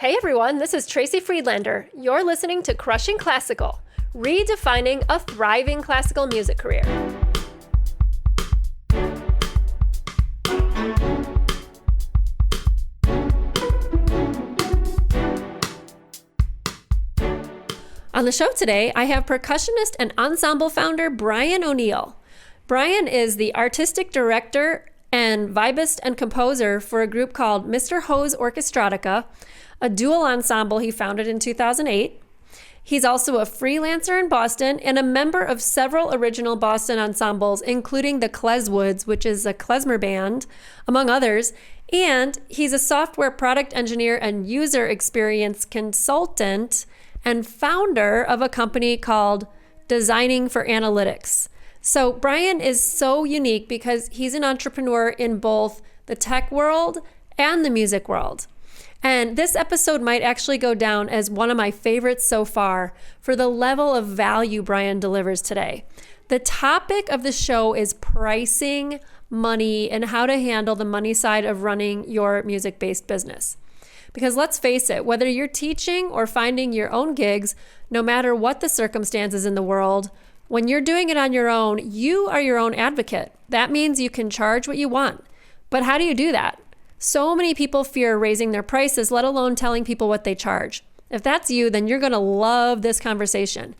Hey everyone, this is Tracy Friedlander. You're listening to Crushing Classical, redefining a thriving classical music career. On the show today, I have percussionist and ensemble founder Brian O'Neill. Brian is the artistic director and vibist and composer for a group called Mr. Ho's Orchestratica, a dual ensemble he founded in 2008. He's also a freelancer in Boston and a member of several original Boston ensembles, including the Kleswoods, which is a klezmer band, among others. And he's a software product engineer and user experience consultant and founder of a company called Designing for Analytics. So Brian is so unique because he's an entrepreneur in both the tech world and the music world. And this episode might actually go down as one of my favorites so far for the level of value Brian delivers today. The topic of the show is pricing, money, and how to handle the money side of running your music-based business. Because let's face it, whether you're teaching or finding your own gigs, no matter what the circumstances in the world, when you're doing it on your own, you are your own advocate. That means you can charge what you want. But how do you do that? So many people fear raising their prices, let alone telling people what they charge. If that's you, then you're going to love this conversation.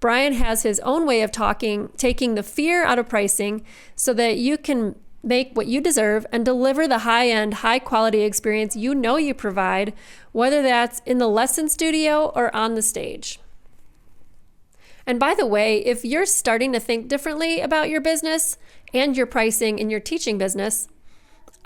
Brian has his own way of taking the fear out of pricing so that you can make what you deserve and deliver the high-end, high-quality experience you know you provide, whether that's in the lesson studio or on the stage. And by the way, if you're starting to think differently about your business and your pricing in your teaching business,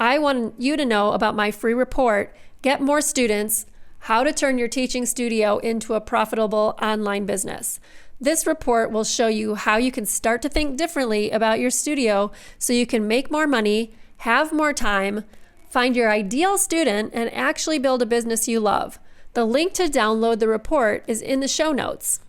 I want you to know about my free report, Get More Students, How to Turn Your Teaching Studio into a Profitable Online Business. This report will show you how you can start to think differently about your studio so you can make more money, have more time, find your ideal student, and actually build a business you love. The link to download the report is in the show notes.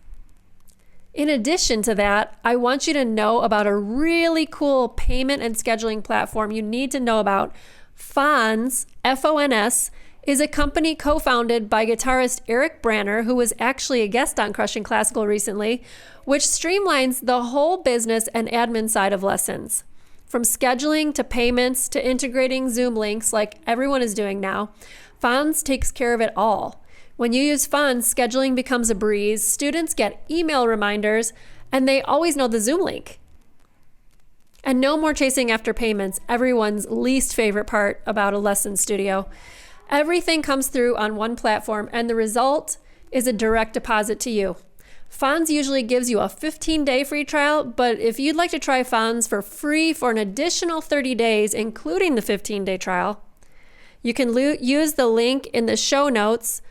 In addition to that, I want you to know about a really cool payment and scheduling platform you need to know about. Fons, F-O-N-S, is a company co-founded by guitarist Eric Branner, who was actually a guest on Crushing Classical recently, which streamlines the whole business and admin side of lessons. From scheduling to payments to integrating Zoom links like everyone is doing now, Fons takes care of it all. When you use Fons, scheduling becomes a breeze, students get email reminders, and they always know the Zoom link. And no more chasing after payments, everyone's least favorite part about a lesson studio. Everything comes through on one platform, and the result is a direct deposit to you. Fons usually gives you a 15-day free trial, but if you'd like to try Fons for free for an additional 30 days, including the 15-day trial, you can use the link in the show notes,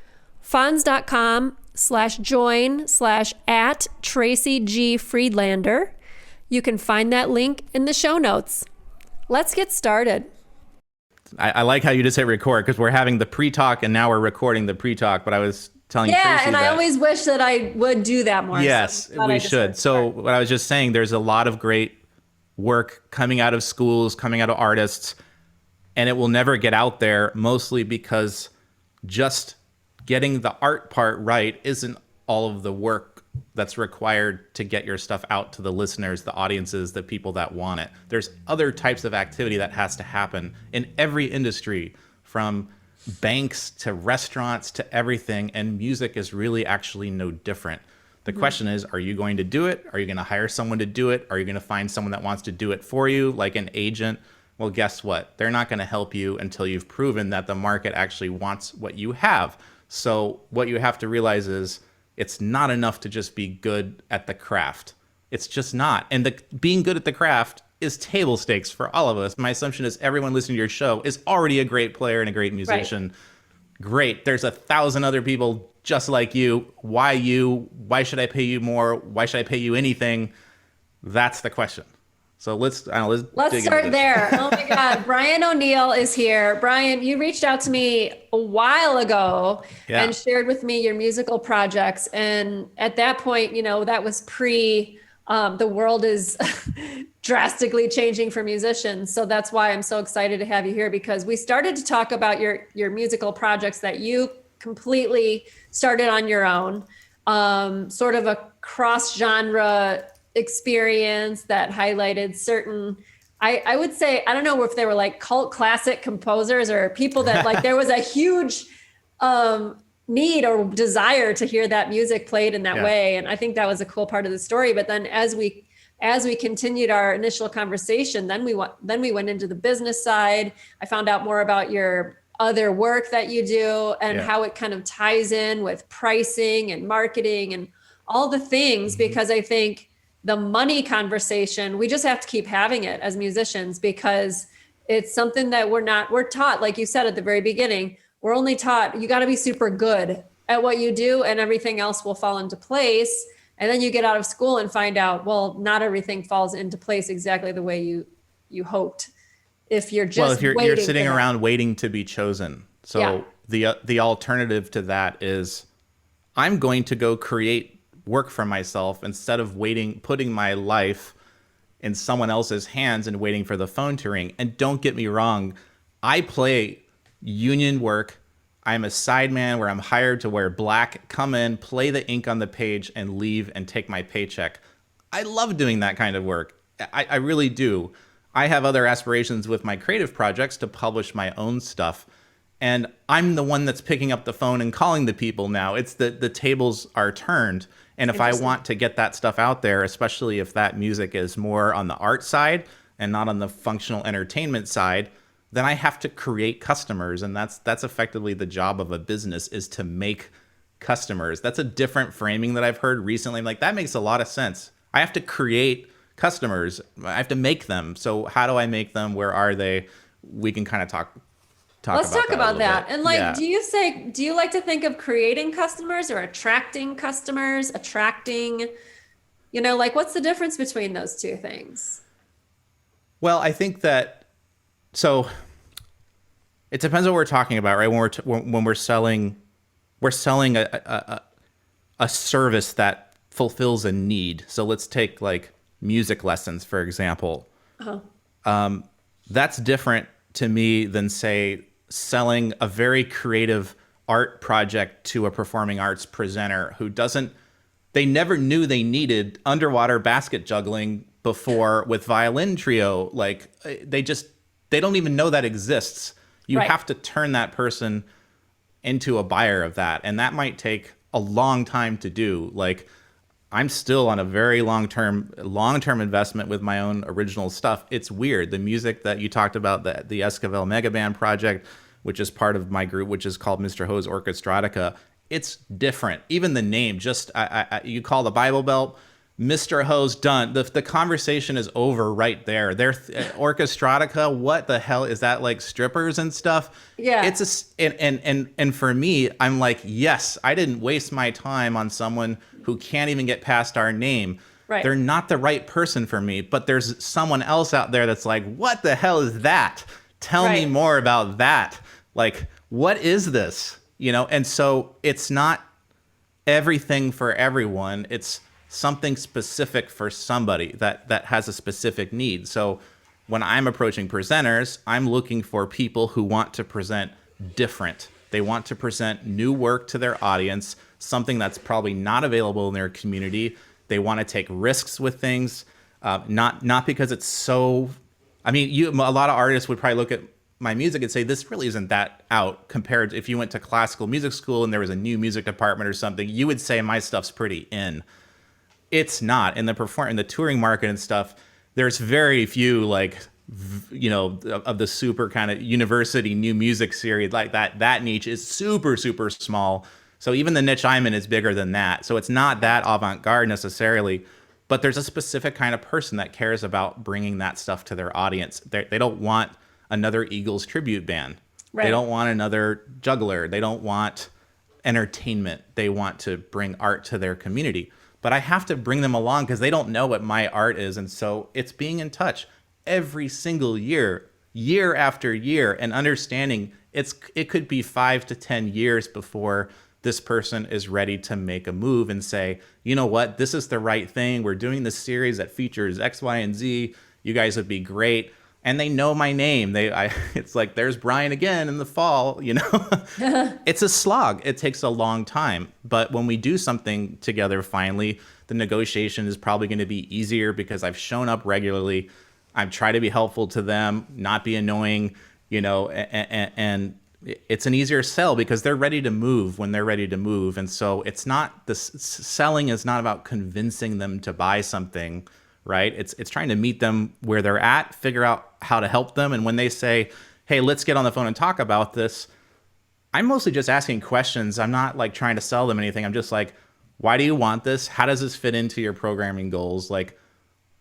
fons.com/join/@Tracy G. Friedlander. You can find that link in the show notes. Let's get started. I like how you just hit record because we're having the pre-talk and now we're recording the pre-talk, but I was telling Tracy and I always wish that I would do that more. Yes, we should. So what I was just saying, there's a lot of great work coming out of schools, coming out of artists, and it will never get out there mostly because just getting the art part right isn't all of the work that's required to get your stuff out to the listeners, the audiences, the people that want it. There's other types of activity that has to happen in every industry, from banks to restaurants to everything, and music is really actually no different. The question is, are you going to do it? Are you going to hire someone to do it? Are you going to find someone that wants to do it for you, like an agent? Well, guess what? They're not going to help you until you've proven that the market actually wants what you have. So what you have to realize is it's not enough to just be good at the craft. It's just not. And being good at the craft is table stakes for all of us. My assumption is everyone listening to your show is already a great player and a great musician. Right. Great. There's 1,000 other people just like you. Why you? Why should I pay you more? Why should I pay you anything? That's the question. So let's start there. Oh my God. Brian O'Neill is here. Brian, you reached out to me a while ago and shared with me your musical projects. And at that point, that was the world is drastically changing for musicians. So that's why I'm so excited to have you here, because we started to talk about your musical projects that you completely started on your own, sort of a cross-genre experience that highlighted certain, I would say, I don't know if they were like cult classic composers or people that like there was a huge need or desire to hear that music played in that Yeah. way. And I think that was a cool part of the story. But then as we continued our initial conversation, then we went into the business side. I found out more about your other work that you do and how it kind of ties in with pricing and marketing and all the things, because I think the money conversation, we just have to keep having it as musicians, because it's something that we're taught, like you said at the very beginning, we're only taught you got to be super good at what you do and everything else will fall into place. And then you get out of school and find out, well, not everything falls into place exactly the way you hoped. If you're just you're sitting around waiting to be chosen. So the alternative to that is I'm going to go create work for myself instead of putting my life in someone else's hands and waiting for the phone to ring. And don't get me wrong, I play union work. I'm a sideman where I'm hired to wear black, come in, play the ink on the page, and leave and take my paycheck. I love doing that kind of work. I really do. I have other aspirations with my creative projects to publish my own stuff. And I'm the one that's picking up the phone and calling the people now. It's the tables are turned. And if I want to get that stuff out there, especially if that music is more on the art side and not on the functional entertainment side, then I have to create customers. And that's effectively the job of a business, is to make customers. That's a different framing that I've heard recently. I'm like, that makes a lot of sense. I have to create customers. I have to make them. So how do I make them? Where are they? We can kind of talk Let's talk about that. Bit. And like, do you like to think of creating customers or attracting customers, like what's the difference between those two things? Well, I think that, so it depends on what we're talking about, right? When we're selling a service that fulfills a need. So let's take like music lessons, for example. That's different to me than, say, selling a very creative art project to a performing arts presenter who they never knew they needed underwater basket juggling before with violin trio. Like they don't even know that exists. You have to turn that person into a buyer of that. And that might take a long time to do. Like I'm still on a very long-term investment with my own original stuff. It's weird. The music that you talked about, the Esquivel Mega Band project, which is part of my group, which is called Mr. Ho's Orchestratica, it's different. Even the name, you call the Bible Belt, Mr. Ho's done. The conversation is over right there. They're Orchestratica. What the hell is that? Like strippers and stuff? Yeah. And for me, I'm like, yes, I didn't waste my time on someone who can't even get past our name. Right. They're not the right person for me, but there's someone else out there that's like, what the hell is that? Tell me more about that. Like, what is this? And so it's not everything for everyone. It's something specific for somebody that has a specific need. So when I'm approaching presenters, I'm looking for people who want to present different. They want to present new work to their audience, something that's probably not available in their community. They want to take risks with things, not because it's so. I mean, a lot of artists would probably look at my music and say, this really isn't that out compared to if you went to classical music school and there was a new music department or something. You would say my stuff's pretty in. It's not. In the touring market and stuff, there's very few of the super kind of university new music series like that. That niche is super, super small. So even the niche I'm in is bigger than that. So it's not that avant-garde necessarily, but there's a specific kind of person that cares about bringing that stuff to their audience. They don't want another Eagles tribute band. Right. They don't want another juggler. They don't want entertainment. They want to bring art to their community. But I have to bring them along because they don't know what my art is. And so it's being in touch every single year, year after year, and understanding it could be 5 to 10 years before this person is ready to make a move and say, you know what, this is the right thing. We're doing this series that features X, Y, and Z. You guys would be great. and they know my name. It's like, there's Brian again in the fall, you know. It's a slog. It takes a long time. But when we do something together, finally, the negotiation is probably going to be easier because I've shown up regularly. I've tried to be helpful to them, not be annoying, you know, and it's an easier sell because they're ready to move when they're ready to move. And so it's not, selling is not about convincing them to buy something, right? It's trying to meet them where they're at, figure out how to help them. And when they say, hey, let's get on the phone and talk about this, I'm mostly just asking questions. I'm not like trying to sell them anything. I'm just like, why do you want this? How does this fit into your programming goals? Like,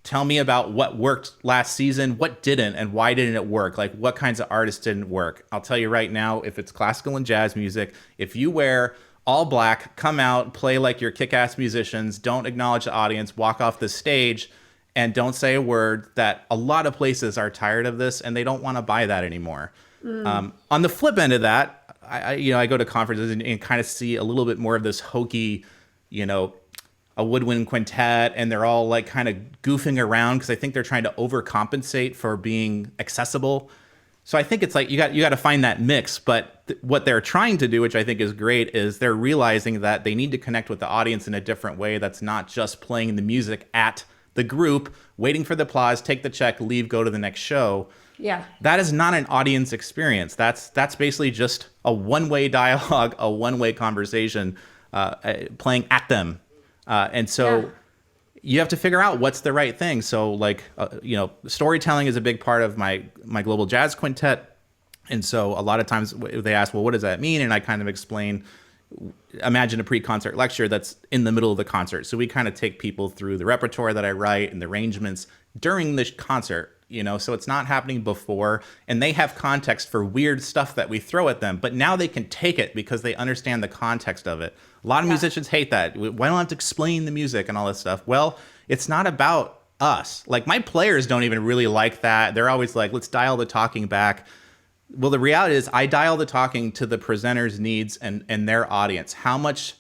tell me about what worked last season, what didn't, and why didn't it work? Like, what kinds of artists didn't work? I'll tell you right now, if it's classical and jazz music, if you wear all black, come out, play like you're kick-ass musicians, don't acknowledge the audience, walk off the stage, and don't say a word, that a lot of places are tired of this and they don't want to buy that anymore. On the flip end of that, I go to conferences and kind of see a little bit more of this hokey, you know, a woodwind quintet, and they're all like kind of goofing around because I think they're trying to overcompensate for being accessible. So I think it's like you got to find that mix. But what they're trying to do, which I think is great, is they're realizing that they need to connect with the audience in a different way. That's not just playing the music at the group, waiting for the applause, take the check, leave, go to the next show. Yeah. That is not an audience experience. That's basically just a one-way dialogue, a one-way conversation, playing at them. And so you have to figure out what's the right thing. So like, you know, storytelling is a big part of my global jazz quintet. And so a lot of times they ask, well, what does that mean? And I kind of explain, imagine a pre-concert lecture that's in the middle of the concert. So we kind of take people through the repertoire that I write and the arrangements during the concert, you know, so it's not happening before, and they have context for weird stuff that we throw at them, but now they can take it because they understand the context of it. A lot of musicians hate that. Why don't I have to explain the music and all this stuff? Well, it's not about us. Like, my players don't even really like that. They're always like, let's dial the talking back. Well, the reality is I dial the talking to the presenter's needs and their audience. How much,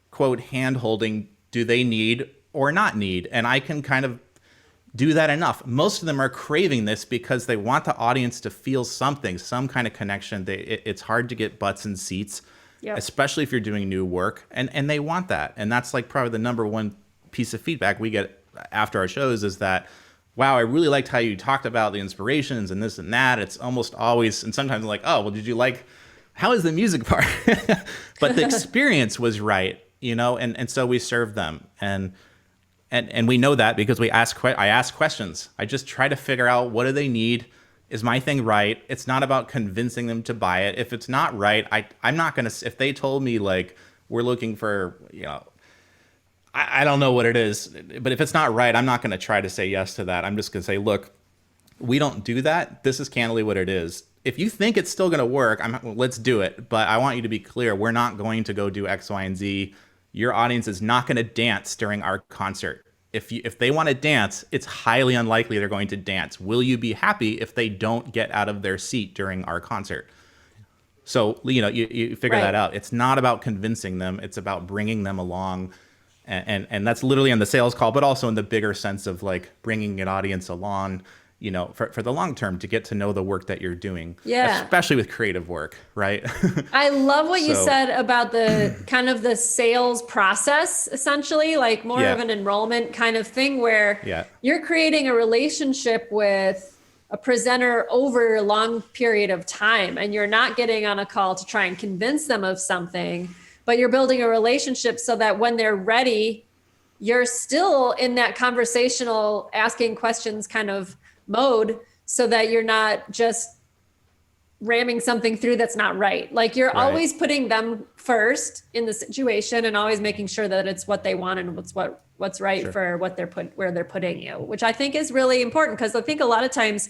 quote, hand-holding do they need or not need? And I can kind of do that enough. Most of them are craving this because they want the audience to feel something, some kind of connection. It's hard to get butts in seats, especially if you're doing new work. And they want that. And that's like probably the number one piece of feedback we get after our shows is that, wow, I really liked how you talked about the inspirations and this and that. It's almost always, and sometimes I'm like, oh, well, did you like, how is the music part? But the experience was right, you know, and so we serve them. And we know that because I ask questions. I just try to figure out, what do they need? Is my thing right? It's not about convincing them to buy it. If it's not right, I'm not going to, if they told me like, we're looking for, you know, I don't know what it is, but if it's not right, I'm not going to try to say yes to that. I'm just going to say, look, we don't do that. This is candidly what it is. If you think it's still going to work, let's do it. But I want you to be clear. We're not going to go do X, Y, and Z. Your audience is not going to dance during our concert. If they want to dance, it's highly unlikely they're going to dance. Will you be happy if they don't get out of their seat during our concert? So, you know, you figure that out. It's not about convincing them. It's about bringing them along. And that's literally on the sales call, but also in the bigger sense of like bringing an audience along, you know, for the long term to get to know the work that you're doing, especially with creative work, right? I love what you said about the kind of the sales process, essentially, like more of an enrollment kind of thing where you're creating a relationship with a presenter over a long period of time, and you're not getting on a call to try and convince them of something, but you're building a relationship so that when they're ready, you're still in that conversational asking questions kind of mode, so that you're not just ramming something through that's not right. Like, you're always putting them first in the situation and always making sure that it's what they want and what's right for what where they're putting you, which I think is really important. Because I think a lot of times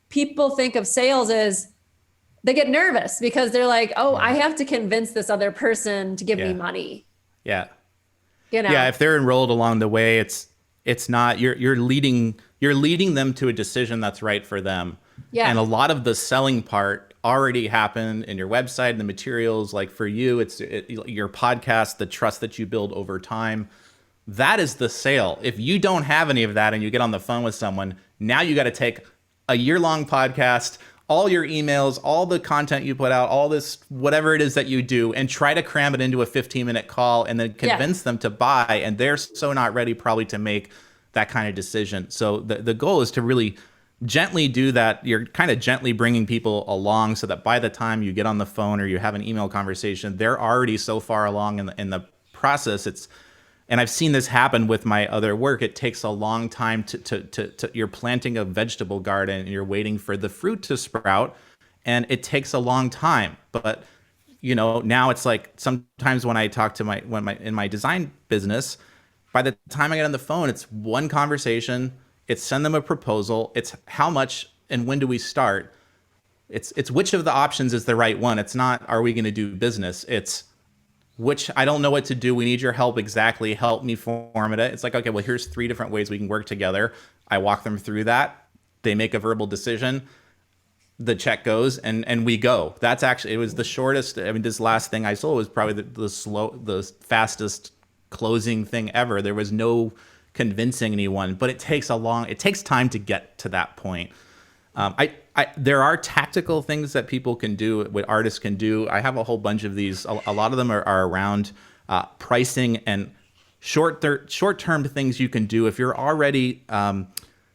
people think of sales as, they get nervous because they're like, oh, I have to convince this other person to give me money. Yeah. You know? Yeah. If they're enrolled along the way, it's not, you're leading them to a decision that's right for them. Yeah. And a lot of the selling part already happened in your website and the materials. Like for you, your podcast, the trust that you build over time, that is the sale. If you don't have any of that and you get on the phone with someone, now you got to take a year-long podcast, all your emails, all the content you put out, all this, whatever it is that you do, and try to cram it into a 15-minute call and then convince them to buy. And they're so not ready probably to make that kind of decision. So the goal is to really gently do that. You're kind of gently bringing people along so that by the time you get on the phone or you have an email conversation, they're already so far along in the process. And I've seen this happen with my other work. It takes a long time to you're planting a vegetable garden and you're waiting for the fruit to sprout, and it takes a long time. But now it's like sometimes when I talk to in my design business, by the time I get on the phone, it's one conversation. It's send them a proposal. It's how much and when do we start? It's which of the options is the right one. It's not, are we going to do business? It's which I don't know what to do. We need your help. Exactly. Help me form it. It's like, okay, well, here's 3 different ways we can work together. I walk them through that. They make a verbal decision. The check goes and we go. That's actually, it was the shortest. I mean, this last thing I sold was probably the fastest closing thing ever. There was no convincing anyone, but it takes time to get to that point. There are tactical things that people can do, what artists can do. I have a whole bunch of these. A lot of them are around pricing and short-term things you can do if you're already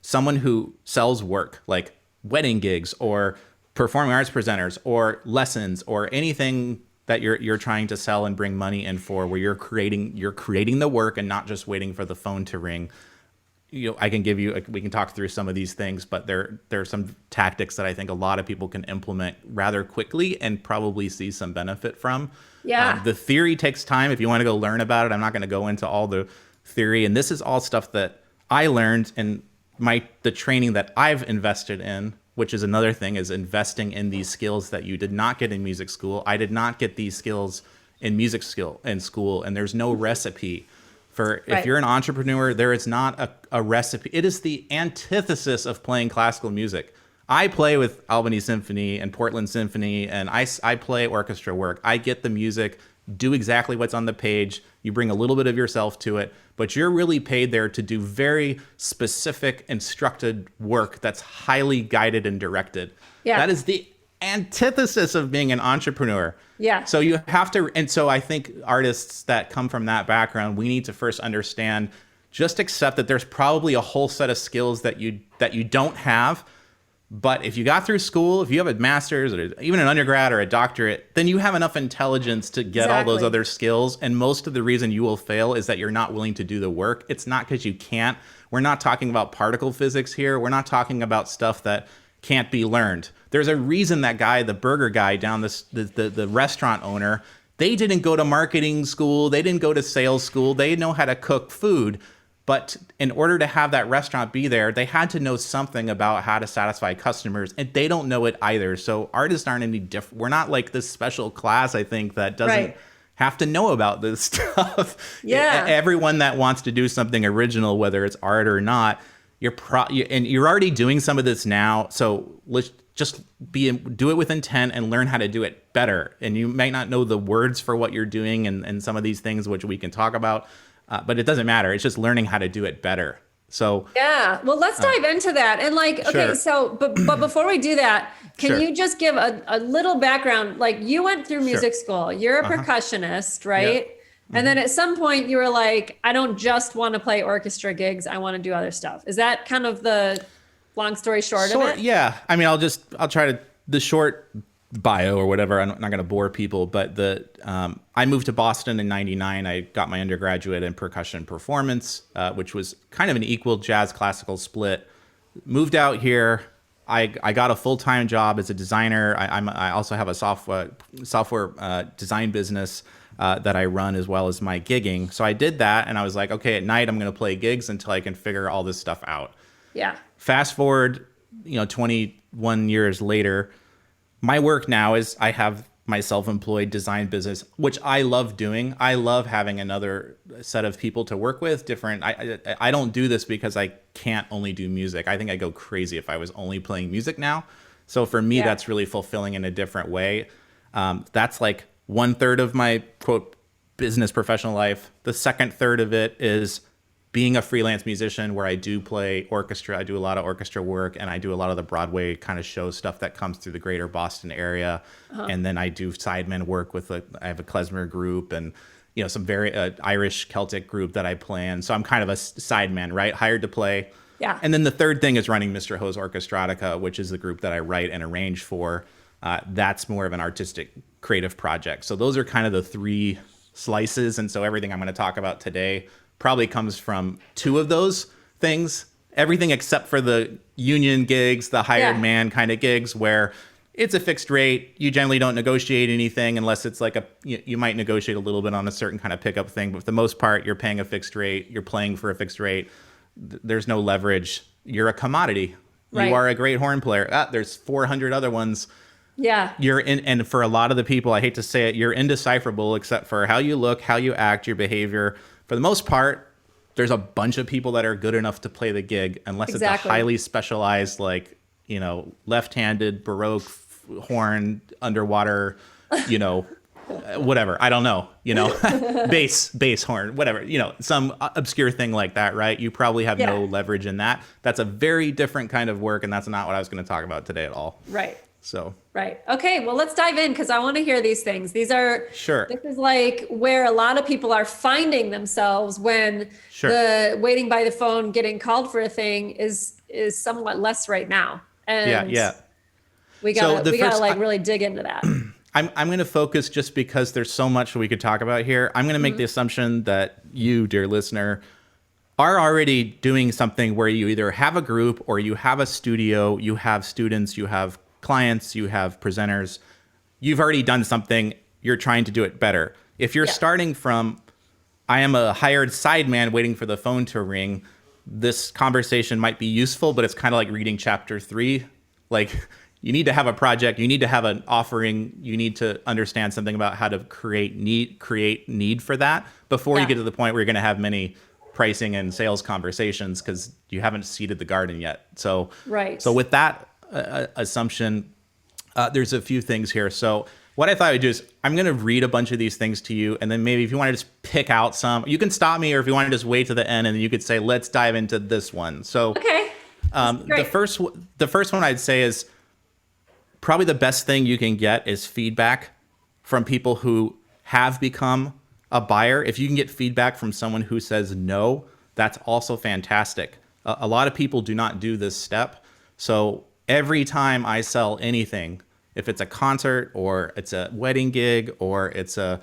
someone who sells work, like wedding gigs or performing arts presenters or lessons or anything that you're trying to sell and bring money in for, where you're creating the work and not just waiting for the phone to ring. I can give you, we can talk through some of these things, but there are some tactics that I think a lot of people can implement rather quickly and probably see some benefit from. Yeah. The theory takes time. If you want to go learn about it, I'm not going to go into all the theory. And this is all stuff that I learned in the training that I've invested in, which is another thing, is investing in these skills that you did not get in music school. I did not get these skills in school, and there's no recipe. If you're an entrepreneur, there is not a recipe. It is the antithesis of playing classical music. I play with Albany Symphony and Portland Symphony, and I play orchestra work. I get the music, do exactly what's on the page. You bring a little bit of yourself to it, but you're really paid there to do very specific, instructed work that's highly guided and directed. Yeah. That is the antithesis of being an entrepreneur. Yeah. So you have to, and so I think artists that come from that background, we need to first understand, just accept that there's probably a whole set of skills that you don't have. But if you got through school, if you have a master's or even an undergrad or a doctorate, then you have enough intelligence to get all those other skills. And most of the reason you will fail is that you're not willing to do the work. It's not because you can't. We're not talking about particle physics here. We're not talking about stuff that can't be learned. There's a reason that guy, the burger guy down the restaurant owner, they didn't go to marketing school. They didn't go to sales school. They know how to cook food. But in order to have that restaurant be there, they had to know something about how to satisfy customers, and they don't know it either. So artists aren't any different. We're not like this special class, I think, that doesn't have to know about this stuff. Yeah. Everyone that wants to do something original, whether it's art or not, and you're already doing some of this now. So let's just do it with intent and learn how to do it better. And you might not know the words for what you're doing and some of these things, which we can talk about. But it doesn't matter. It's just learning how to do it better. So yeah, well, let's dive into that. And okay, so but before we do that, can you just give a little background? Like, you went through music school. You're a percussionist, right? Yep. And then at some point you were like, I don't just want to play orchestra gigs. I want to do other stuff. Is that kind of the long story short of it? Yeah. I mean, I'll try to, the short bio or whatever. I'm not going to bore people, but I moved to Boston in '99. I got my undergraduate in percussion performance, which was kind of an equal jazz classical split. Moved out here. I got a full-time job as a designer. I also have a software design business that I run, as well as my gigging. So I did that, and I was like, okay, at night I'm going to play gigs until I can figure all this stuff out. Yeah. Fast forward, 21 years later. My work now is I have my self-employed design business, which I love doing. I love having another set of people to work with. I don't do this because I can't only do music. I think I'd go crazy if I was only playing music now. So for me, that's really fulfilling in a different way. That's like 1/3 of my quote business professional life. The second third of it is being a freelance musician where I do play orchestra, I do a lot of orchestra work, and I do a lot of the Broadway kind of show stuff that comes through the greater Boston area. And then I do sideman work with I have a klezmer group and, some very Irish Celtic group that I play in. So I'm kind of a sideman, right? Hired to play. Yeah. And then the third thing is running Mr. Ho's Orchestratica, which is the group that I write and arrange for. That's more of an artistic creative project. So those are kind of the three slices. And so everything I'm going to talk about today probably comes from two of those things. Everything except for the union gigs, the hired man kind of gigs where it's a fixed rate. You generally don't negotiate anything unless it's like you might negotiate a little bit on a certain kind of pickup thing. But for the most part, you're paying a fixed rate. You're playing for a fixed rate. There's no leverage. You're a commodity. Right. You are a great horn player. There's 400 other ones. Yeah. You're in, and for a lot of the people, I hate to say it, you're indecipherable except for how you look, how you act, your behavior. For the most part, there's a bunch of people that are good enough to play the gig, unless it's a highly specialized, left-handed Baroque horn, underwater, whatever. I don't know, bass horn, whatever, some obscure thing like that, right? You probably have no leverage in that. That's a very different kind of work, and that's not what I was going to talk about today at all. Right. So. Right. Okay. Well, let's dive in because I want to hear these things. These are, this is like where a lot of people are finding themselves when the waiting by the phone, getting called for a thing is somewhat less right now. And we gotta really dig into that. I'm going to focus just because there's so much we could talk about here. I'm going to make the assumption that you, dear listener, are already doing something where you either have a group or you have a studio, you have students, you have clients, you have presenters. You've already done something. You're trying to do it better. If you're starting from, I am a hired sideman waiting for the phone to ring, this conversation might be useful, but it's kind of like reading chapter 3. Like, you need to have a project, you need to have an offering, you need to understand something about how to create need for that before you get to the point where you're going to have many pricing and sales conversations because you haven't seeded the garden yet. So, so with that assumption, there's a few things here. So what I thought I would do is I'm going to read a bunch of these things to you. And then maybe if you want to just pick out some, you can stop me, or if you want to just wait to the end and then you could say, let's dive into this one. So the first one I'd say is probably the best thing you can get is feedback from people who have become a buyer. If you can get feedback from someone who says no, that's also fantastic. A lot of people do not do this step. So every time I sell anything, if it's a concert or it's a wedding gig or it's a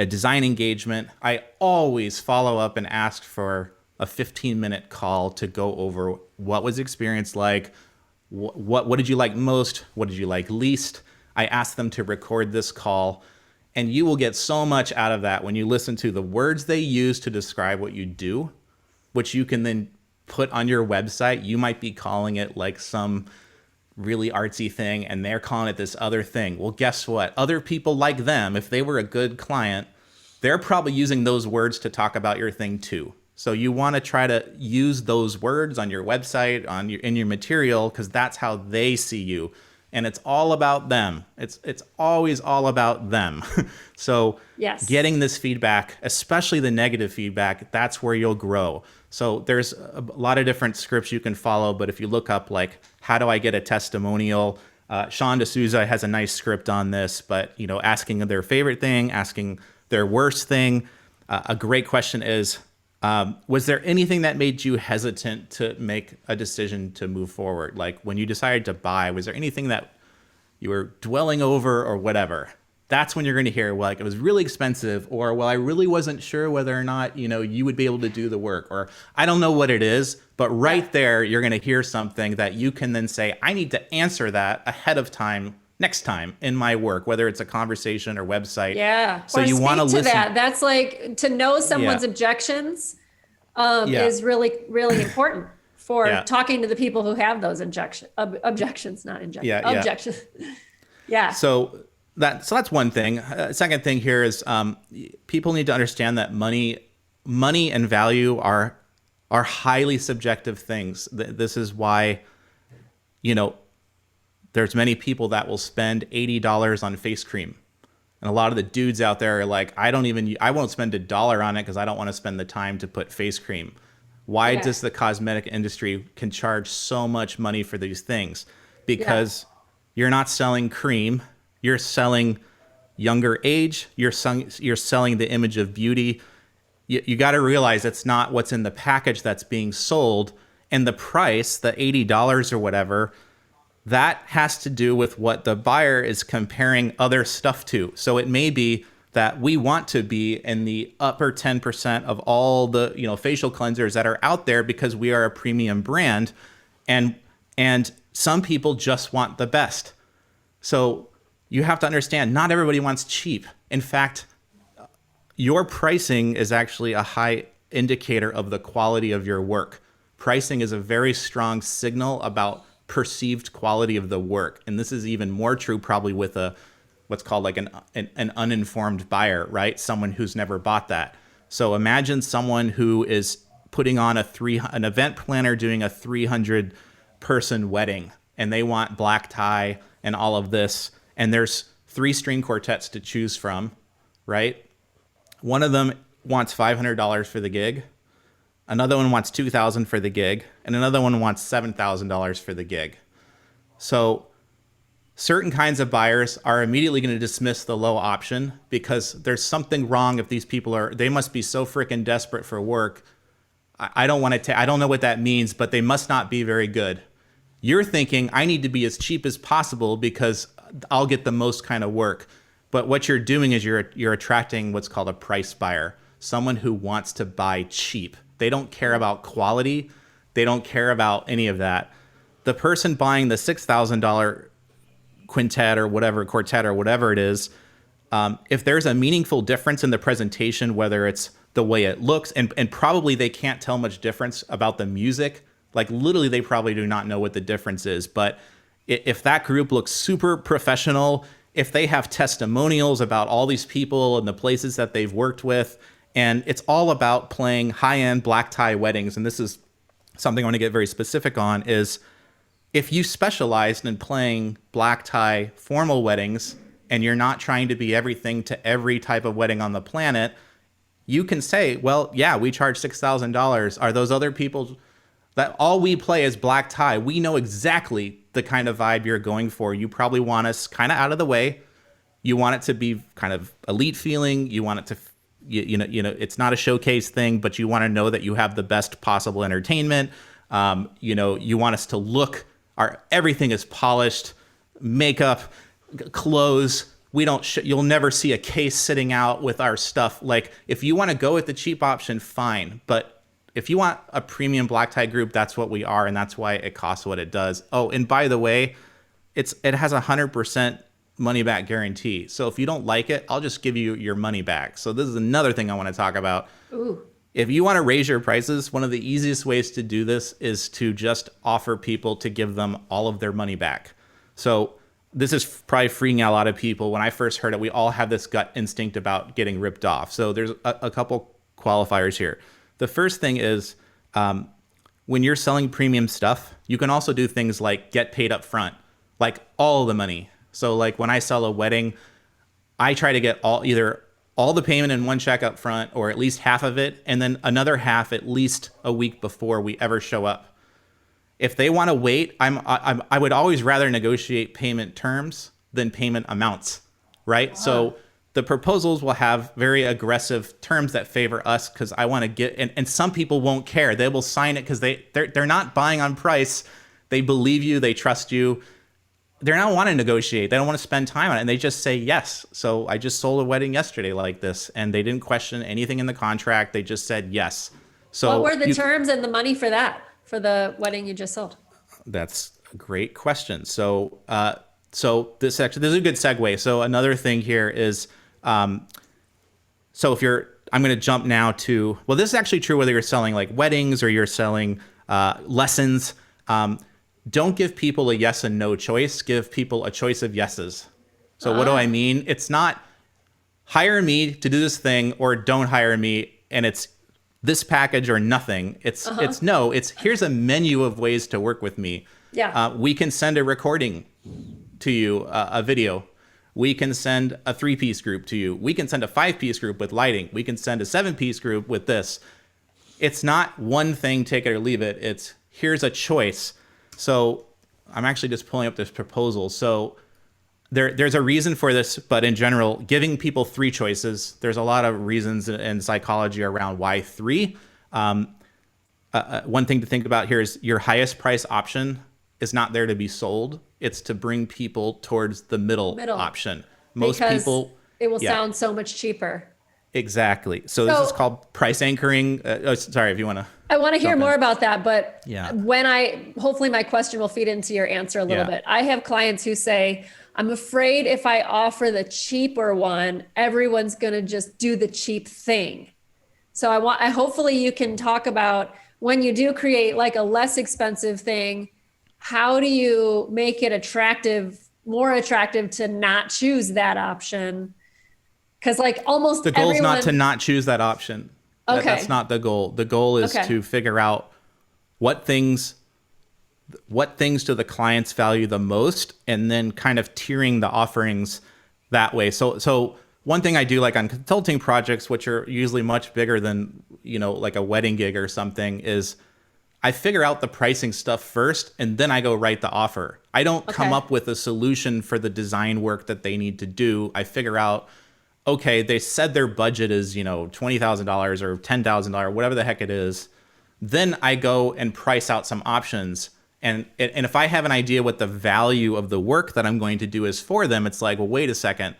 design engagement, I always follow up and ask for a 15-minute call to go over what was the experience like, what did you like most, what did you like least. I ask them to record this call, and you will get so much out of that when you listen to the words they use to describe what you do, which you can then put on your website. You might be calling it like some really artsy thing and they're calling it this other thing. Well, guess what? Other people like them, if they were a good client, they're probably using those words to talk about your thing too. So you want to try to use those words on your website, in your material, because that's how they see you. And it's all about them. It's always all about them. So getting this feedback, especially the negative feedback, that's where you'll grow. So there's a lot of different scripts you can follow, but if you look up like, how do I get a testimonial? Sean D'Souza has a nice script on this, but asking their favorite thing, asking their worst thing. A great question is, was there anything that made you hesitant to make a decision to move forward? Like when you decided to buy, was there anything that you were dwelling over or whatever? That's when you're going to hear, well, like it was really expensive, or, well, I really wasn't sure whether or not, you would be able to do the work, or I don't know what it is, but right there, you're going to hear something that you can then say, I need to answer that ahead of time, next time in my work, whether it's a conversation or website. Yeah. So you want to listen. That. That's like to know someone's objections is really, really important for talking to the people who have those objections, not injections. Objections. So that's one thing. Second thing here is people need to understand that money and value are highly subjective things. This is why, there's many people that will spend $80 on face cream And a lot of the dudes out there are like, I won't spend $1 on it because I don't want to spend the time to put face cream. Why does the cosmetic industry can charge so much money for these things? Because you're not selling cream. You're selling younger age. You're selling the image of beauty. You got to realize it's not what's in the package that's being sold. And the price, the $80 or whatever, that has to do with what the buyer is comparing other stuff to. So it may be that we want to be in the upper 10% of all the facial cleansers that are out there because we are a premium brand, and some people just want the best. So you have to understand, not everybody wants cheap. In fact, your pricing is actually a high indicator of the quality of your work. Pricing is a very strong signal about perceived quality of the work. And this is even more true probably with what's called like an uninformed buyer, right? Someone who's never bought that. So imagine someone who is putting on an event planner doing a 300 person wedding, and they want black tie and all of this. And there's 3 string quartets to choose from, right? One of them wants $500 for the gig. Another one wants $2,000 for the gig, and another one wants $7,000 for the gig. So certain kinds of buyers are immediately going to dismiss the low option because there's something wrong if these people they must be so freaking desperate for work. I don't know what that means, but they must not be very good. You're thinking, I need to be as cheap as possible because I'll get the most kind of work. But what you're doing is you're attracting what's called a price buyer, someone who wants to buy cheap. They don't care about quality. They don't care about any of that. The person buying the $6,000 quintet or whatever, quartet or whatever it is, if there's a meaningful difference in the presentation, whether it's the way it looks, and probably they can't tell much difference about the music, like literally they probably do not know what the difference is. But if that group looks super professional, if they have testimonials about all these people and the places that they've worked with, and it's all about playing high-end black tie weddings. And this is something I want to get very specific on, is if you specialized in playing black tie formal weddings and you're not trying to be everything to every type of wedding on the planet, you can say, well, yeah, we charge $6,000. Are those other people that all we play is black tie? We know exactly the kind of vibe you're going for. You probably want us kind of out of the way. You want it to be kind of elite feeling. You want it to you know, it's not a showcase thing, but you want to know that you have the best possible entertainment. You want us to look, everything is polished, makeup, clothes. You'll never see a case sitting out with our stuff. Like, if you want to go with the cheap option, fine. But if you want a premium black tie group, that's what we are. And that's why it costs what it does. Oh, and by the way, it has 100% money back guarantee. So if you don't like it, I'll just give you your money back. So this is another thing I want to talk about. Ooh. If you want to raise your prices, one of the easiest ways to do this is to just offer people to give them all of their money back. So this is probably freaking out a lot of people. When I first heard it, we all have this gut instinct about getting ripped off. So there's a couple qualifiers here. The first thing is when you're selling premium stuff, you can also do things like get paid up front, like all the money. So like when I sell a wedding, I try to get either all the payment in one check up front or at least half of it, and then another half at least a week before we ever show up. If they want to wait, I would always rather negotiate payment terms than payment amounts, right? So the proposals will have very aggressive terms that favor us because I want to get, and some people won't care. They will sign it because they're not buying on price. They believe you, they trust you. They're not want to negotiate. They don't want to spend time on it. And they just say yes. So I just sold a wedding yesterday like this, and they didn't question anything in the contract. They just said yes. So what were the terms and the money for that, for the wedding you just sold? That's a great question. So this is a good segue. So another thing here is, I'm going to jump now to, well, this is actually true whether you're selling like weddings or you're selling lessons. Don't give people a yes and no choice. Give people a choice of yeses. So what do I mean? It's not hire me to do this thing or don't hire me and it's this package or nothing. It's here's a menu of ways to work with me. Yeah. We can send a recording to you, a video. We can send a 3-piece group to you. We can send a 5-piece group with lighting. We can send a 7-piece group with this. It's not one thing, take it or leave it. It's here's a choice. So I'm actually just pulling up this proposal. So there's a reason for this, but in general, giving people 3 choices. There's a lot of reasons in psychology around why 3. One thing to think about here is your highest price option is not there to be sold. It's to bring people towards the middle option. Most because people, it will sound so much cheaper. Exactly. So this is called price anchoring. Sorry, if you want to. I want to hear more about that, but Yeah. hopefully my question will feed into your answer a little bit. I have clients who say, I'm afraid if I offer the cheaper one, everyone's going to just do the cheap thing. So hopefully you can talk about when you do create like a less expensive thing, how do you make it more attractive to not choose that option? Because like almost the goal is not to not choose that option. Okay. That's not the goal. The goal is to figure out what things do the clients value the most, and then kind of tiering the offerings that way. So one thing I do like on consulting projects, which are usually much bigger than, like a wedding gig or something, is I figure out the pricing stuff first, and then I go write the offer. I don't come up with a solution for the design work that they need to do. I figure out, okay, they said their budget is, $20,000 or $10,000, whatever the heck it is. Then I go and price out some options. And if I have an idea what the value of the work that I'm going to do is for them, it's like, well, wait a second.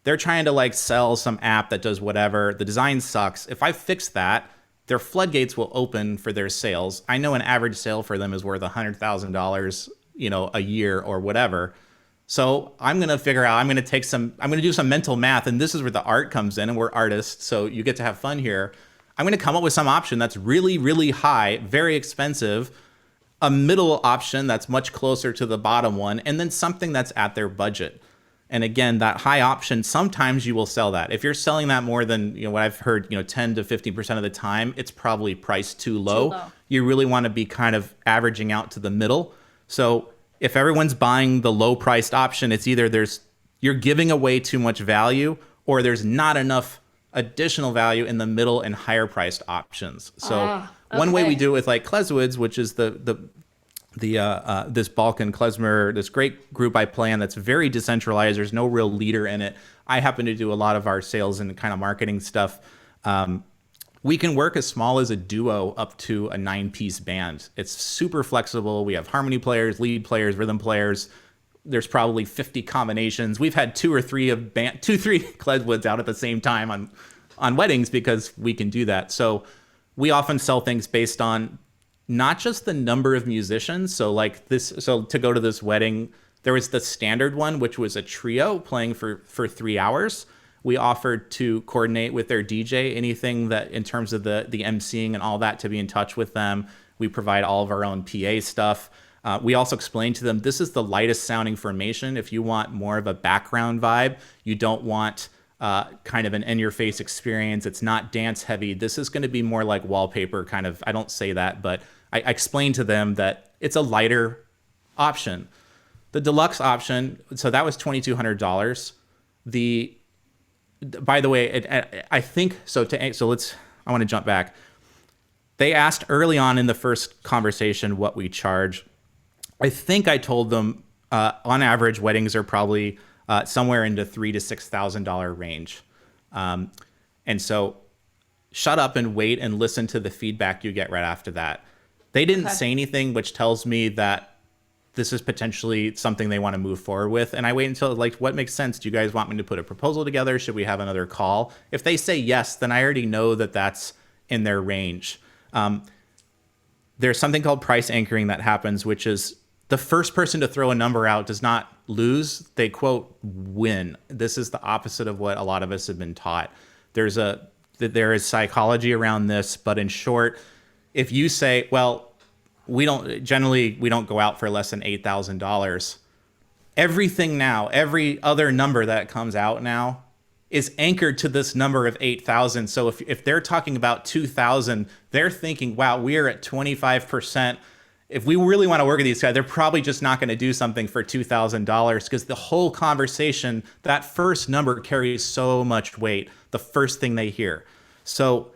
They're trying to like sell some app that does whatever. The design sucks. If I fix that, their floodgates will open for their sales. I know an average sale for them is worth $100,000, a year or whatever. So I'm going to figure out, I'm going to do some mental math. And this is where the art comes in, and we're artists, so you get to have fun here. I'm going to come up with some option that's really, really high, very expensive, a middle option that's much closer to the bottom one, and then something that's at their budget. And again, that high option, sometimes you will sell that. If you're selling that more than, what I've heard, 10 to 15% of the time, it's probably priced too low. You really want to be kind of averaging out to the middle. So if everyone's buying the low priced option, it's either you're giving away too much value, or there's not enough additional value in the middle and higher priced options. So one way we do it with like Kleswoods, which is this Balkan klezmer, this great group I play in that's very decentralized. There's no real leader in it. I happen to do a lot of our sales and kind of marketing stuff. We can work as small as a duo up to a 9-piece band. It's super flexible. We have harmony players, lead players, rhythm players. There's probably 50 combinations. We've had 2 or 3 Kleswoods out at the same time on weddings because we can do that. So we often sell things based on not just the number of musicians. So to go to this wedding, there was the standard one, which was a trio playing for 3 hours. We offered to coordinate with their DJ, anything that in terms of the emceeing and all that, to be in touch with them. We provide all of our own PA stuff. We also explained to them, this is the lightest sounding formation. If you want more of a background vibe, you don't want kind of an in-your-face experience. It's not dance heavy. This is going to be more like wallpaper kind of. I don't say that, but I explained to them that it's a lighter option. The deluxe option, so that was $2,200. By the way, I think so. I want to jump back. They asked early on in the first conversation what we charge. I think I told them on average weddings are probably somewhere in the $3,000 to $6,000 range. And so shut up and wait and listen to the feedback you get right after that. They didn't say anything, which tells me that this is potentially something they want to move forward with. And I wait until what makes sense? Do you guys want me to put a proposal together? Should we have another call? If they say yes, then I already know that that's in their range. There's something called price anchoring that happens, which is the first person to throw a number out does not lose. They quote win. This is the opposite of what a lot of us have been taught. There is psychology around this, but in short, if you say, well, we don't go out for less than $8,000. Every other number that comes out now is anchored to this number of 8,000. So if they're talking about 2,000, they're thinking, wow, we are at 25%. if we really want to work with these guys, they're probably just not going to do something for $2,000 because the whole conversation, that first number carries so much weight, the first thing they hear. So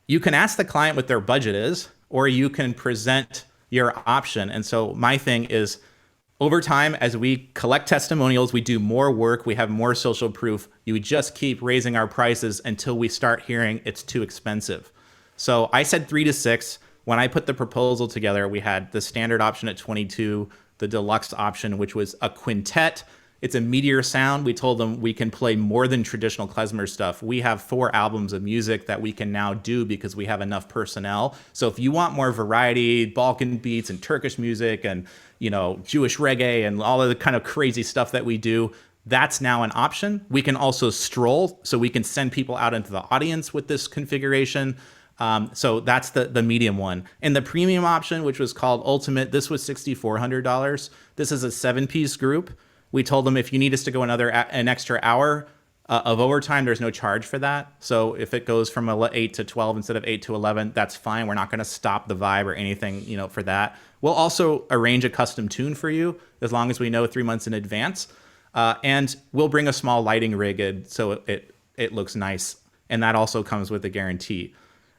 you can ask the client what their budget is, or you can present your option. And so my thing is, over time, as we collect testimonials, we do more work, we have more social proof, you just keep raising our prices until we start hearing it's too expensive. So I said 3 to 6. When I put the proposal together, we had the standard option at 22, the deluxe option, which was a quintet. It's a meteor sound. We told them we can play more than traditional klezmer stuff. We have 4 albums of music that we can now do because we have enough personnel. So if you want more variety, Balkan beats and Turkish music and, you know, Jewish reggae and all of the kind of crazy stuff that we do, that's now an option. We can also stroll, so we can send people out into the audience with this configuration. So that's the medium one. And the premium option, which was called Ultimate, this was $6,400. This is a 7-piece group. We told them if you need us to go an extra hour of overtime, there's no charge for that. So if it goes from 8 to 12 instead of 8 to 11, that's fine. We're not going to stop the vibe or anything, you know, for that. We'll also arrange a custom tune for you as long as we know 3 months in advance. And we'll bring a small lighting rig in so it looks nice. And that also comes with a guarantee.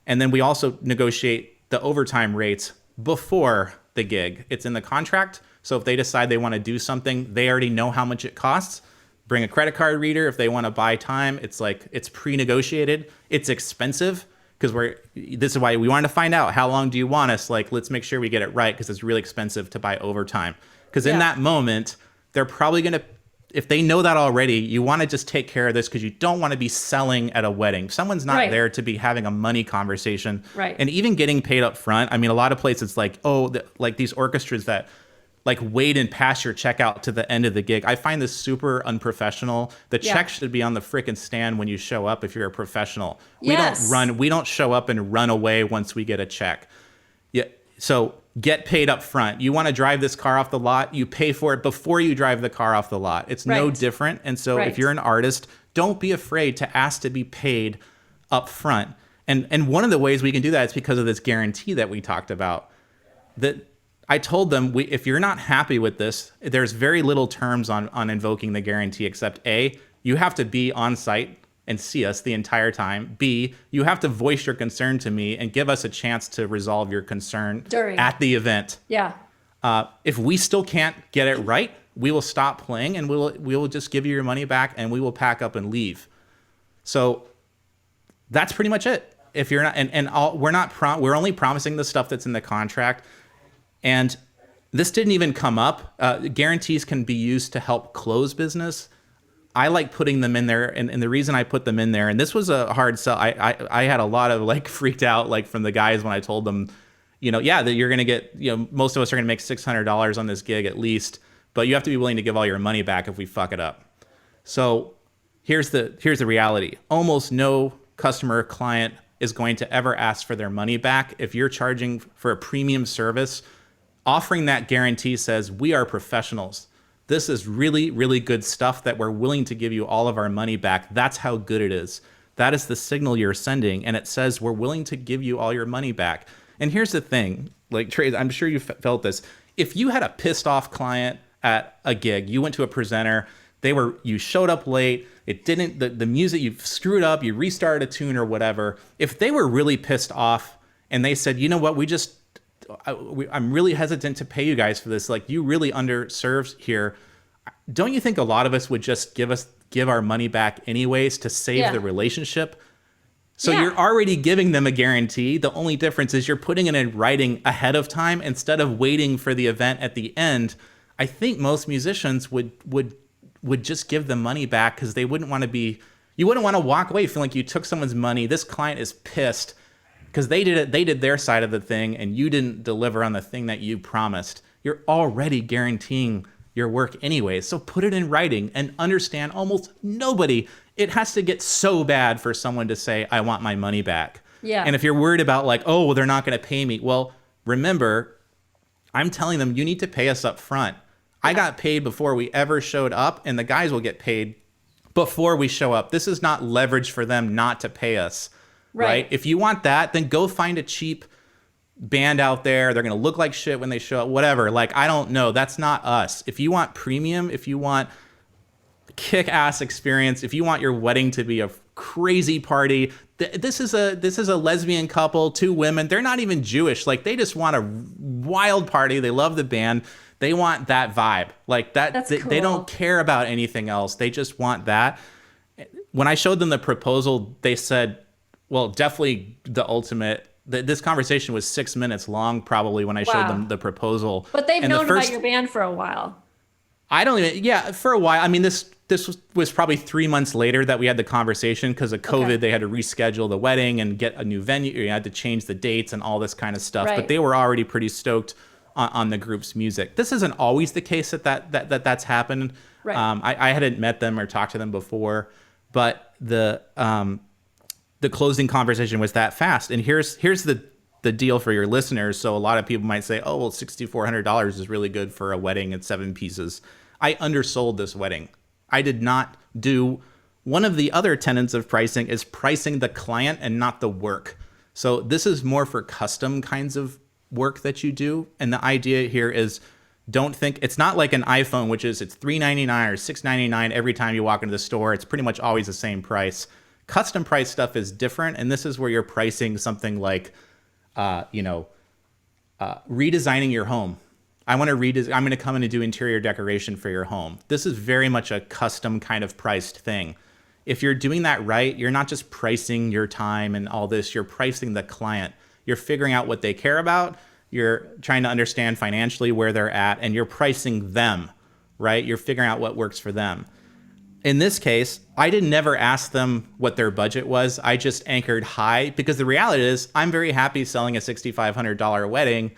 And then we also negotiate the overtime rates before the gig. It's in the contract. So if they decide they want to do something, they already know how much it costs. Bring a credit card reader. If they want to buy time, it's like, it's pre-negotiated. It's expensive because this is why we wanted to find out, how long do you want us? Like, let's make sure we get it right because it's really expensive to buy overtime. Because in that moment, they're probably going to, if they know that already, you want to just take care of this because you don't want to be selling at a wedding. Someone's not there to be having a money conversation. Right. And even getting paid up front. I mean, a lot of places like, like these orchestras that like wait and pass your check out to the end of the gig. I find this super unprofessional. The check should be on the frickin' stand when you show up if you're a professional. We don't show up and run away once we get a check. Yeah. So get paid up front. You want to drive this car off the lot, you pay for it before you drive the car off the lot. It's no different. And so if you're an artist, don't be afraid to ask to be paid up front. And one of the ways we can do that is because of this guarantee that we talked about. That I told them, if you're not happy with this, there's very little terms on invoking the guarantee except A, you have to be on site and see us the entire time. B, you have to voice your concern to me and give us a chance to resolve your concern at the event. Yeah. If we still can't get it right, we will stop playing and we will just give you your money back and we will pack up and leave. So that's pretty much it. If you're not, we're only promising the stuff that's in the contract. And this didn't even come up. Guarantees can be used to help close business. I like putting them in there, and the reason I put them in there, and this was a hard sell. I had a lot of like freaked out like from the guys when I told them, that you're gonna get, most of us are gonna make $600 on this gig at least, but you have to be willing to give all your money back if we fuck it up. So here's the reality. Almost no customer or client is going to ever ask for their money back if you're charging for a premium service. Offering that guarantee says we are professionals. This is really, really good stuff that we're willing to give you all of our money back. That's how good it is. That is the signal you're sending. And it says we're willing to give you all your money back. And here's the thing, like Trey, I'm sure you felt this. If you had a pissed off client at a gig, you went to a presenter, you showed up late, the music, you screwed up, you restarted a tune or whatever. If they were really pissed off and they said, you know what, I'm really hesitant to pay you guys for this. Like, you really underserved here. Don't you think a lot of us would just give our money back anyways to save the relationship? So you're already giving them a guarantee. The only difference is you're putting it in writing ahead of time instead of waiting for the event at the end. I think most musicians would just give the money back because you wouldn't want to walk away feeling like you took someone's money. This client is pissed because they did their side of the thing and you didn't deliver on the thing that you promised. You're already guaranteeing your work anyway. So put it in writing and understand almost nobody. It has to get so bad for someone to say, I want my money back. Yeah. And if you're worried about like, oh, well, they're not going to pay me. Well, remember, I'm telling them you need to pay us up front. I got paid before we ever showed up and the guys will get paid before we show up. This is not leverage for them not to pay us. Right. If you want that, then go find a cheap band out there. They're going to look like shit when they show up, whatever. Like, I don't know. That's not us. If you want premium, if you want kick-ass experience, if you want your wedding to be a crazy party, this is a lesbian couple, 2 women. They're not even Jewish. Like, they just want a wild party. They love the band. They want that vibe. Like that. They don't care about anything else. They just want that. When I showed them the proposal, they said, well, definitely the ultimate. This conversation was 6 minutes long, probably, when I showed them the proposal. But they've known about your band for a while. I don't even, for a while. I mean, this was probably 3 months later that we had the conversation because of COVID. Okay. They had to reschedule the wedding and get a new venue. You had to change the dates and all this kind of stuff. Right. But they were already pretty stoked on the group's music. This isn't always the case that's happened. Right. I hadn't met them or talked to them before, but the closing conversation was that fast. And here's the deal for your listeners. So a lot of people might say, oh, well, $6,400 is really good for a wedding at 7 pieces. I undersold this wedding. I did not do one of the other tenets of pricing is pricing the client and not the work. So this is more for custom kinds of work that you do. And the idea here is don't think it's not like an iPhone, which is it's $399 or $699 every time you walk into the store. It's pretty much always the same price. Custom price stuff is different. And this is where you're pricing something like, redesigning your home. I'm going to come in and do interior decoration for your home. This is very much a custom kind of priced thing. If you're doing that right, you're not just pricing your time and all this, you're pricing the client. You're figuring out what they care about. You're trying to understand financially where they're at, and you're pricing them, right? You're figuring out what works for them. In this case, I never ask them what their budget was. I just anchored high because the reality is I'm very happy selling a $6,500 wedding,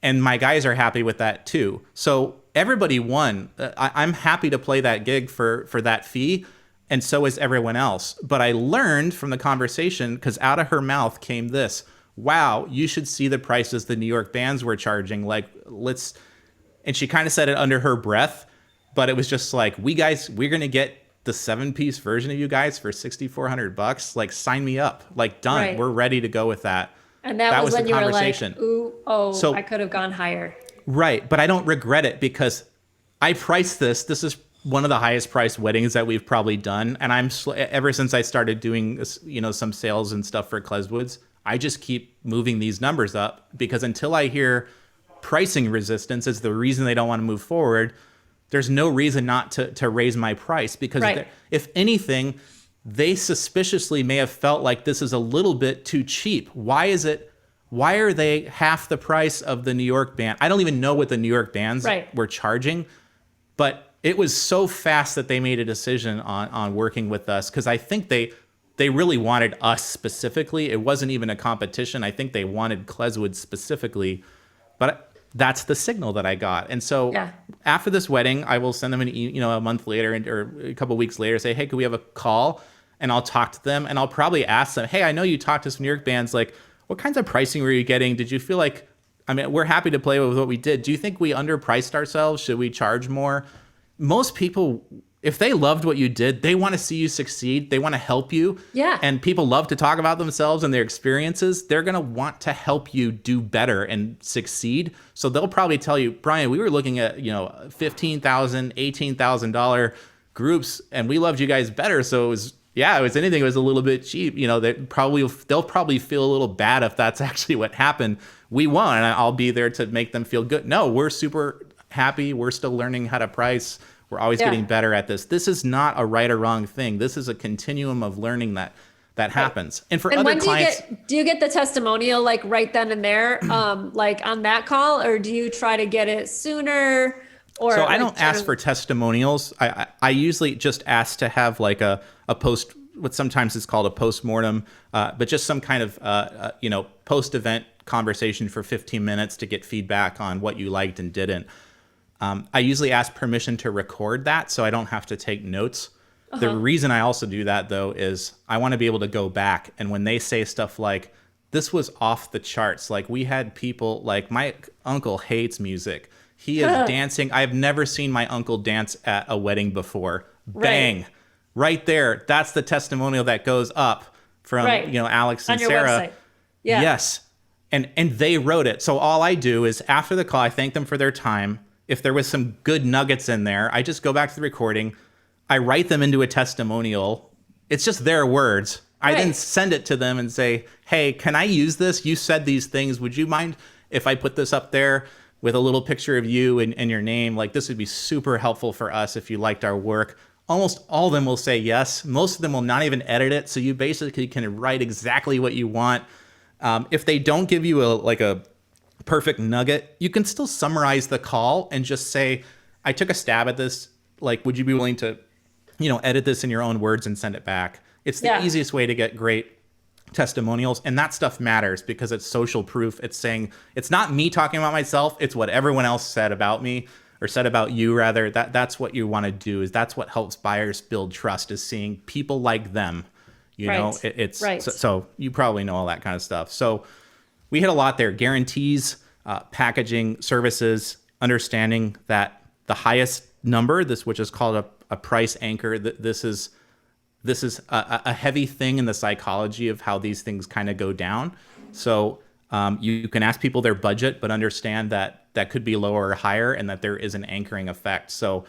and my guys are happy with that too. So everybody won. I'm happy to play that gig for that fee, and so is everyone else. But I learned from the conversation, because out of her mouth came this, wow, you should see the prices the New York bands were charging. Like, and she kind of said it under her breath, but it was just like, we're going to get the 7-piece version of you guys for $6,400. Like, sign me up. Like, done. Right. We're ready to go with that. And that was when you were like, ooh, so I could have gone higher. Right. But I don't regret it because I priced this. This is one of the highest priced weddings that we've probably done. And ever since I started doing, some sales and stuff for Kleswoods, I just keep moving these numbers up because until I hear pricing resistance is the reason they don't want to move forward, there's no reason not to raise my price because right. If anything, they suspiciously may have felt like this is a little bit too cheap. Why are they half the price of the New York band? I don't even know what the New York bands were charging, but it was so fast that they made a decision on working with us because I think they really wanted us specifically. It wasn't even a competition. I think they wanted Kleswood specifically, but that's the signal that I got. And so after this wedding, I will send them a month later or a couple of weeks later, say, hey, could we have a call? And I'll talk to them and I'll probably ask them, hey, I know you talked to some New York bands. Like, what kinds of pricing were you getting? Did you feel like, we're happy to play with what we did. Do you think we underpriced ourselves? Should we charge more? Most people, if they loved what you did, they want to see you succeed. They want to help you. Yeah. And people love to talk about themselves and their experiences. They're going to want to help you do better and succeed. So they'll probably tell you, Brian, we were looking at, $15,000, $18,000 groups and we loved you guys better. So it was anything, it was a little bit cheap. They'll probably feel a little bad if that's actually what happened. We won and I'll be there to make them feel good. No, we're super happy. We're still learning how to price. We're always getting better at this. This is not a right or wrong thing. This is a continuum of learning that happens. And for other clients, do you get the testimonial like right then and there, like on that call, or do you try to get it sooner? Or so I don't ask for testimonials. I usually just ask to have like a post, what sometimes is called a postmortem, but just some kind of post-event conversation for 15 minutes to get feedback on what you liked and didn't. I usually ask permission to record that so I don't have to take notes. Uh-huh. The reason I also do that, though, is I want to be able to go back. And when they say stuff like, this was off the charts, like we had people, like my uncle hates music. He is dancing. I've never seen my uncle dance at a wedding before. Bang. Right there. That's the testimonial that goes up from, Alex and on your Sarah. Website. Yeah. Yes. and they wrote it. So all I do is after the call, I thank them for their time. If there was some good nuggets in there, I just go back to the recording. I write them into a testimonial. It's just their words. I then send it to them and say, hey, can I use this? You said these things. Would you mind if I put this up there with a little picture of you and your name? Like, this would be super helpful for us if you liked our work. Almost all of them will say yes. Most of them will not even edit it. So you basically can write exactly what you want. If they don't give you a perfect nugget, you can still summarize the call and just say, I took a stab at this. Like, would you be willing to, edit this in your own words and send it back? It's the easiest way to get great testimonials. And that stuff matters because it's social proof. It's saying, it's not me talking about myself. It's what everyone else said about me, or said about you rather. That's what you want to do. Is that's what helps buyers build trust, is seeing people like them. It's right. So you probably know all that kind of stuff. So we hit a lot there. Guarantees, packaging, services, understanding that the highest number, which is called a price anchor, this is a heavy thing in the psychology of how these things kind of go down. So you can ask people their budget, but understand that could be lower or higher, and that there is an anchoring effect. So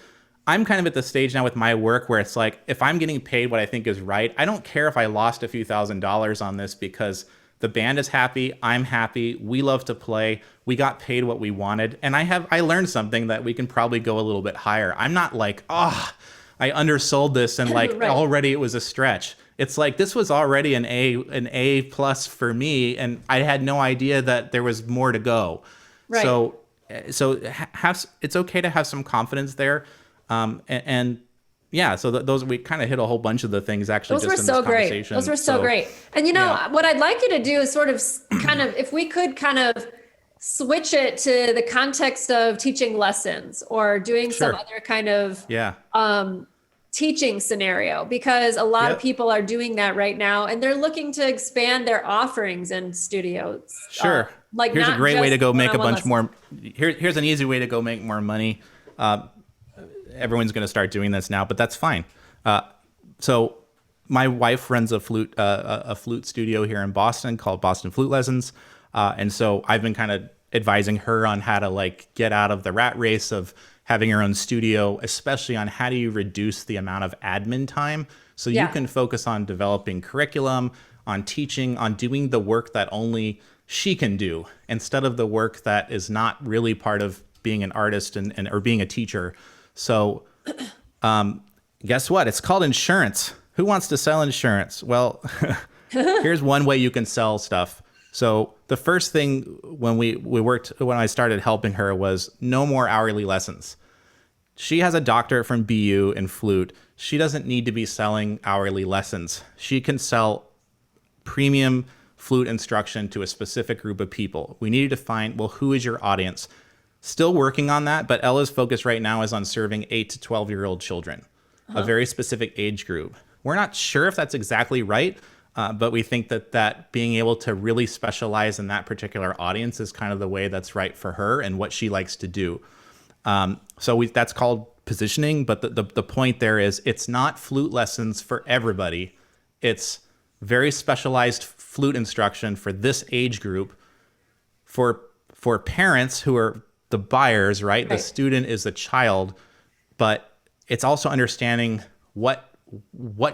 I'm kind of at the stage now with my work where it's like, if I'm getting paid what I think is right, I don't care if I lost a few $1,000s on this, because the band is happy, I'm happy, we love to play, we got paid what we wanted, and I learned something that we can probably go a little bit higher. I'm not like, I undersold this and like already it was a stretch. It's like, this was already an A plus for me, and I had no idea that there was more to go. Right. So it's okay to have some confidence there. So those, we kind of hit a whole bunch of the things actually. Those were so great. Those were so great. And what I'd like you to do is sort of kind of, if we could kind of switch it to the context of teaching lessons or doing some other kind of teaching scenario, because a lot of people are doing that right now, and they're looking to expand their offerings in studios. Sure. Here's a great way to go make a bunch more. Here's an easy way to go make more money. Everyone's going to start doing this now, but that's fine. So my wife runs a flute studio here in Boston called Boston Flute Lessons. And so I've been kind of advising her on how to get out of the rat race of having her own studio, especially on how do you reduce the amount of admin time so you can focus on developing curriculum, on teaching, on doing the work that only she can do, instead of the work that is not really part of being an artist and or being a teacher. So guess what? It's called insurance. Who wants to sell insurance? Well, here's one way you can sell stuff. So the first thing when when I started helping her was no more hourly lessons. She has a doctorate from BU in flute. She doesn't need to be selling hourly lessons. She can sell premium flute instruction to a specific group of people. We needed to find, who is your audience? Still working on that, but Ella's focus right now is on serving 8 to 12-year-old children, a very specific age group. We're not sure if that's exactly right, but we think that being able to really specialize in that particular audience is kind of the way that's right for her and what she likes to do. That's called positioning, but the point there is it's not flute lessons for everybody. It's very specialized flute instruction for this age group, for parents who are the buyers, right? The student is the child, but it's also understanding what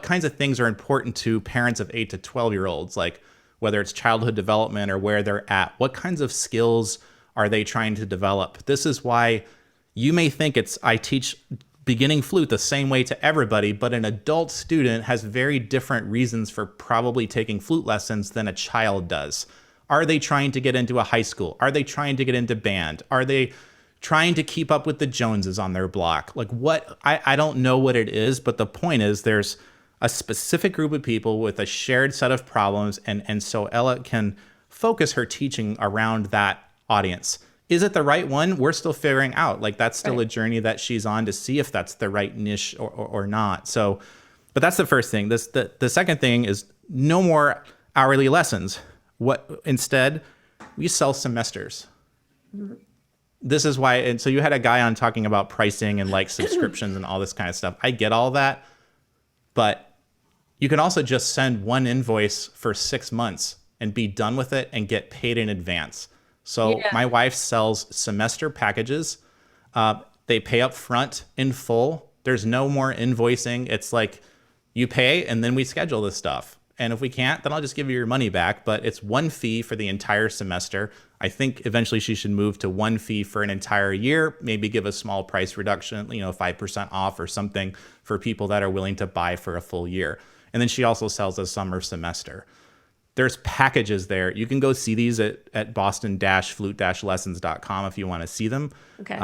kinds of things are important to parents of 8 to 12-year-olds, like whether it's childhood development or where they're at. What kinds of skills are they trying to develop? This is why you may think I teach beginning flute the same way to everybody, but an adult student has very different reasons for probably taking flute lessons than a child does. Are they trying to get into a high school? Are they trying to get into band? Are they trying to keep up with the Joneses on their block? I don't know what it is, but the point is there's a specific group of people with a shared set of problems, and so Ella can focus her teaching around that audience. Is it the right one? We're still figuring out. That's still a journey that she's on to see if that's the right niche or not. So, but that's the first thing. The second thing is no more hourly lessons. Instead, we sell semesters. Mm-hmm. This is why, and so you had a guy on talking about pricing and subscriptions and all this kind of stuff. I get all that, but you can also just send one invoice for 6 months and be done with it and get paid in advance. So my wife sells semester packages. They pay up front in full. There's no more invoicing. It's like you pay and then we schedule this stuff. And if we can't, then I'll just give you your money back. But it's one fee for the entire semester. I think eventually she should move to one fee for an entire year, maybe give a small price reduction, 5% off or something for people that are willing to buy for a full year. And then she also sells a summer semester. There's packages there. You can go see these at boston-flute-lessons.com if you want to see them. Okay.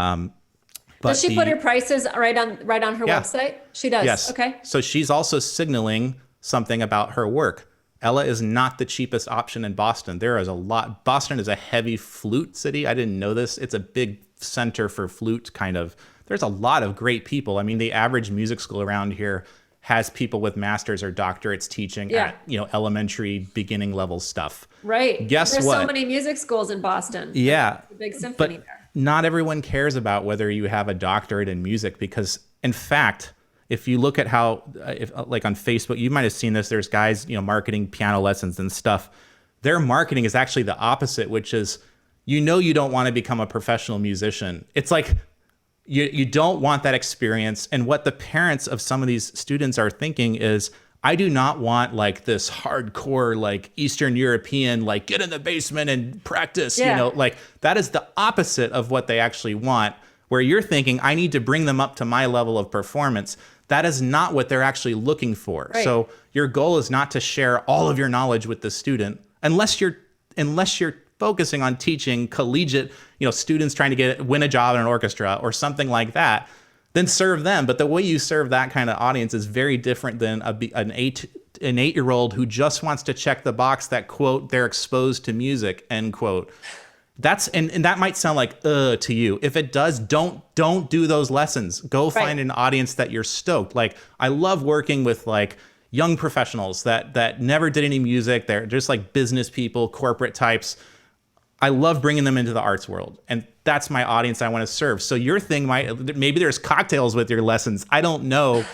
Does she put her prices right on her website? She does. Yes. Okay. So she's also signaling something about her work. Ella is not the cheapest option in Boston. There is a lot. Boston is a heavy flute city. I didn't know this. It's a big center for flute kind of. There's a lot of great people. I mean, the average music school around here has people with masters or doctorates teaching at, elementary beginning level stuff. Right. Guess There's what? so many music schools in Boston. Yeah. There's a big symphony but there. Not everyone cares about whether you have a doctorate in music because, in fact, if you look at how, like on Facebook, you might have seen this. There's guys, marketing piano lessons and stuff. Their marketing is actually the opposite, which is, you don't want to become a professional musician. It's like you don't want that experience. And what the parents of some of these students are thinking is, I do not want like this hardcore, like Eastern European, like get in the basement and practice, like that is the opposite of what they actually want, where you're thinking, I need to bring them up to my level of performance. That is not what they're actually looking for. Right. So your goal is not to share all of your knowledge with the student unless you're focusing on teaching collegiate, students trying to win a job in an orchestra or something like that. Then serve them. But the way you serve that kind of audience is very different than an 8-year-old who just wants to check the box that, quote, they're exposed to music, end quote. And that might sound like to you. If it does, don't do those lessons. Go find an audience that you're stoked. Like, I love working with like young professionals that never did any music. They're just like business people, corporate types. I love bringing them into the arts world, and that's my audience I want to serve. So your thing maybe there's cocktails with your lessons. I don't know.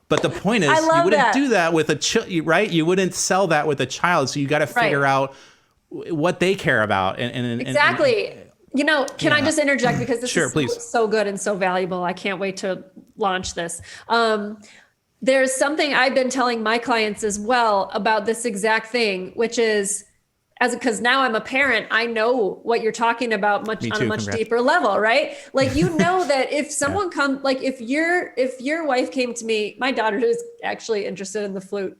But the point is, you wouldn't do that with right? You wouldn't sell that with a child. So you got to figure out what they care about. Exactly. Can I just interject, because this is so good and so valuable. I can't wait to launch this. There's something I've been telling my clients as well about this exact thing, which is, because now I'm a parent, I know what you're talking about on a much deeper level, right? Like, that if someone comes, like if your wife came to me, my daughter is actually interested in the flute.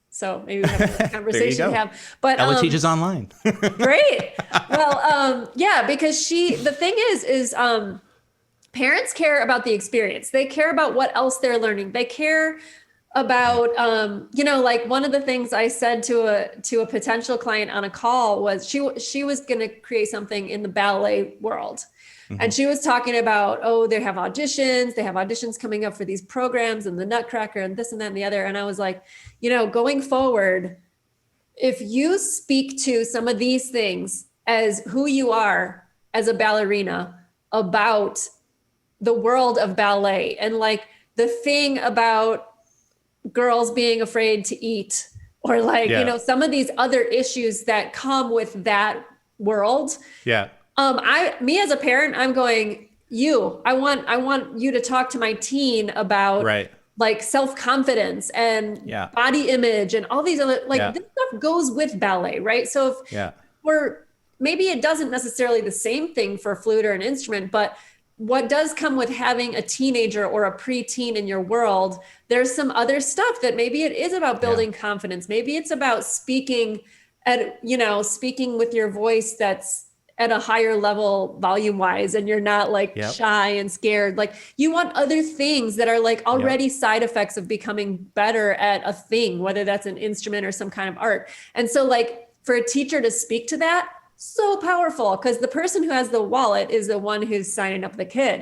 So maybe we have a conversation to have. But Ella teaches online. Great. Well, because the thing is parents care about the experience. They care about what else they're learning. They care about, like one of the things I said to a potential client on a call was she was going to create something in the ballet world. Mm-hmm. And she was talking about, they have auditions coming up for these programs and the Nutcracker and this and that and the other. And I was like, going forward, if you speak to some of these things as who you are as a ballerina, about the world of ballet, and like the thing about girls being afraid to eat, or like, some of these other issues that come with that world. Yeah. Me as a parent, I'm going, I want you to talk to my teen about like self-confidence and body image and all these other, this stuff goes with ballet, right? So maybe it doesn't necessarily the same thing for flute or an instrument, but what does come with having a teenager or a preteen in your world, there's some other stuff that maybe it is about building confidence. Maybe it's about speaking with your voice that's at a higher level volume wise, and you're not like shy and scared. Like, you want other things that are like already side effects of becoming better at a thing, whether that's an instrument or some kind of art. And so like for a teacher to speak to that, so powerful, because the person who has the wallet is the one who's signing up the kid,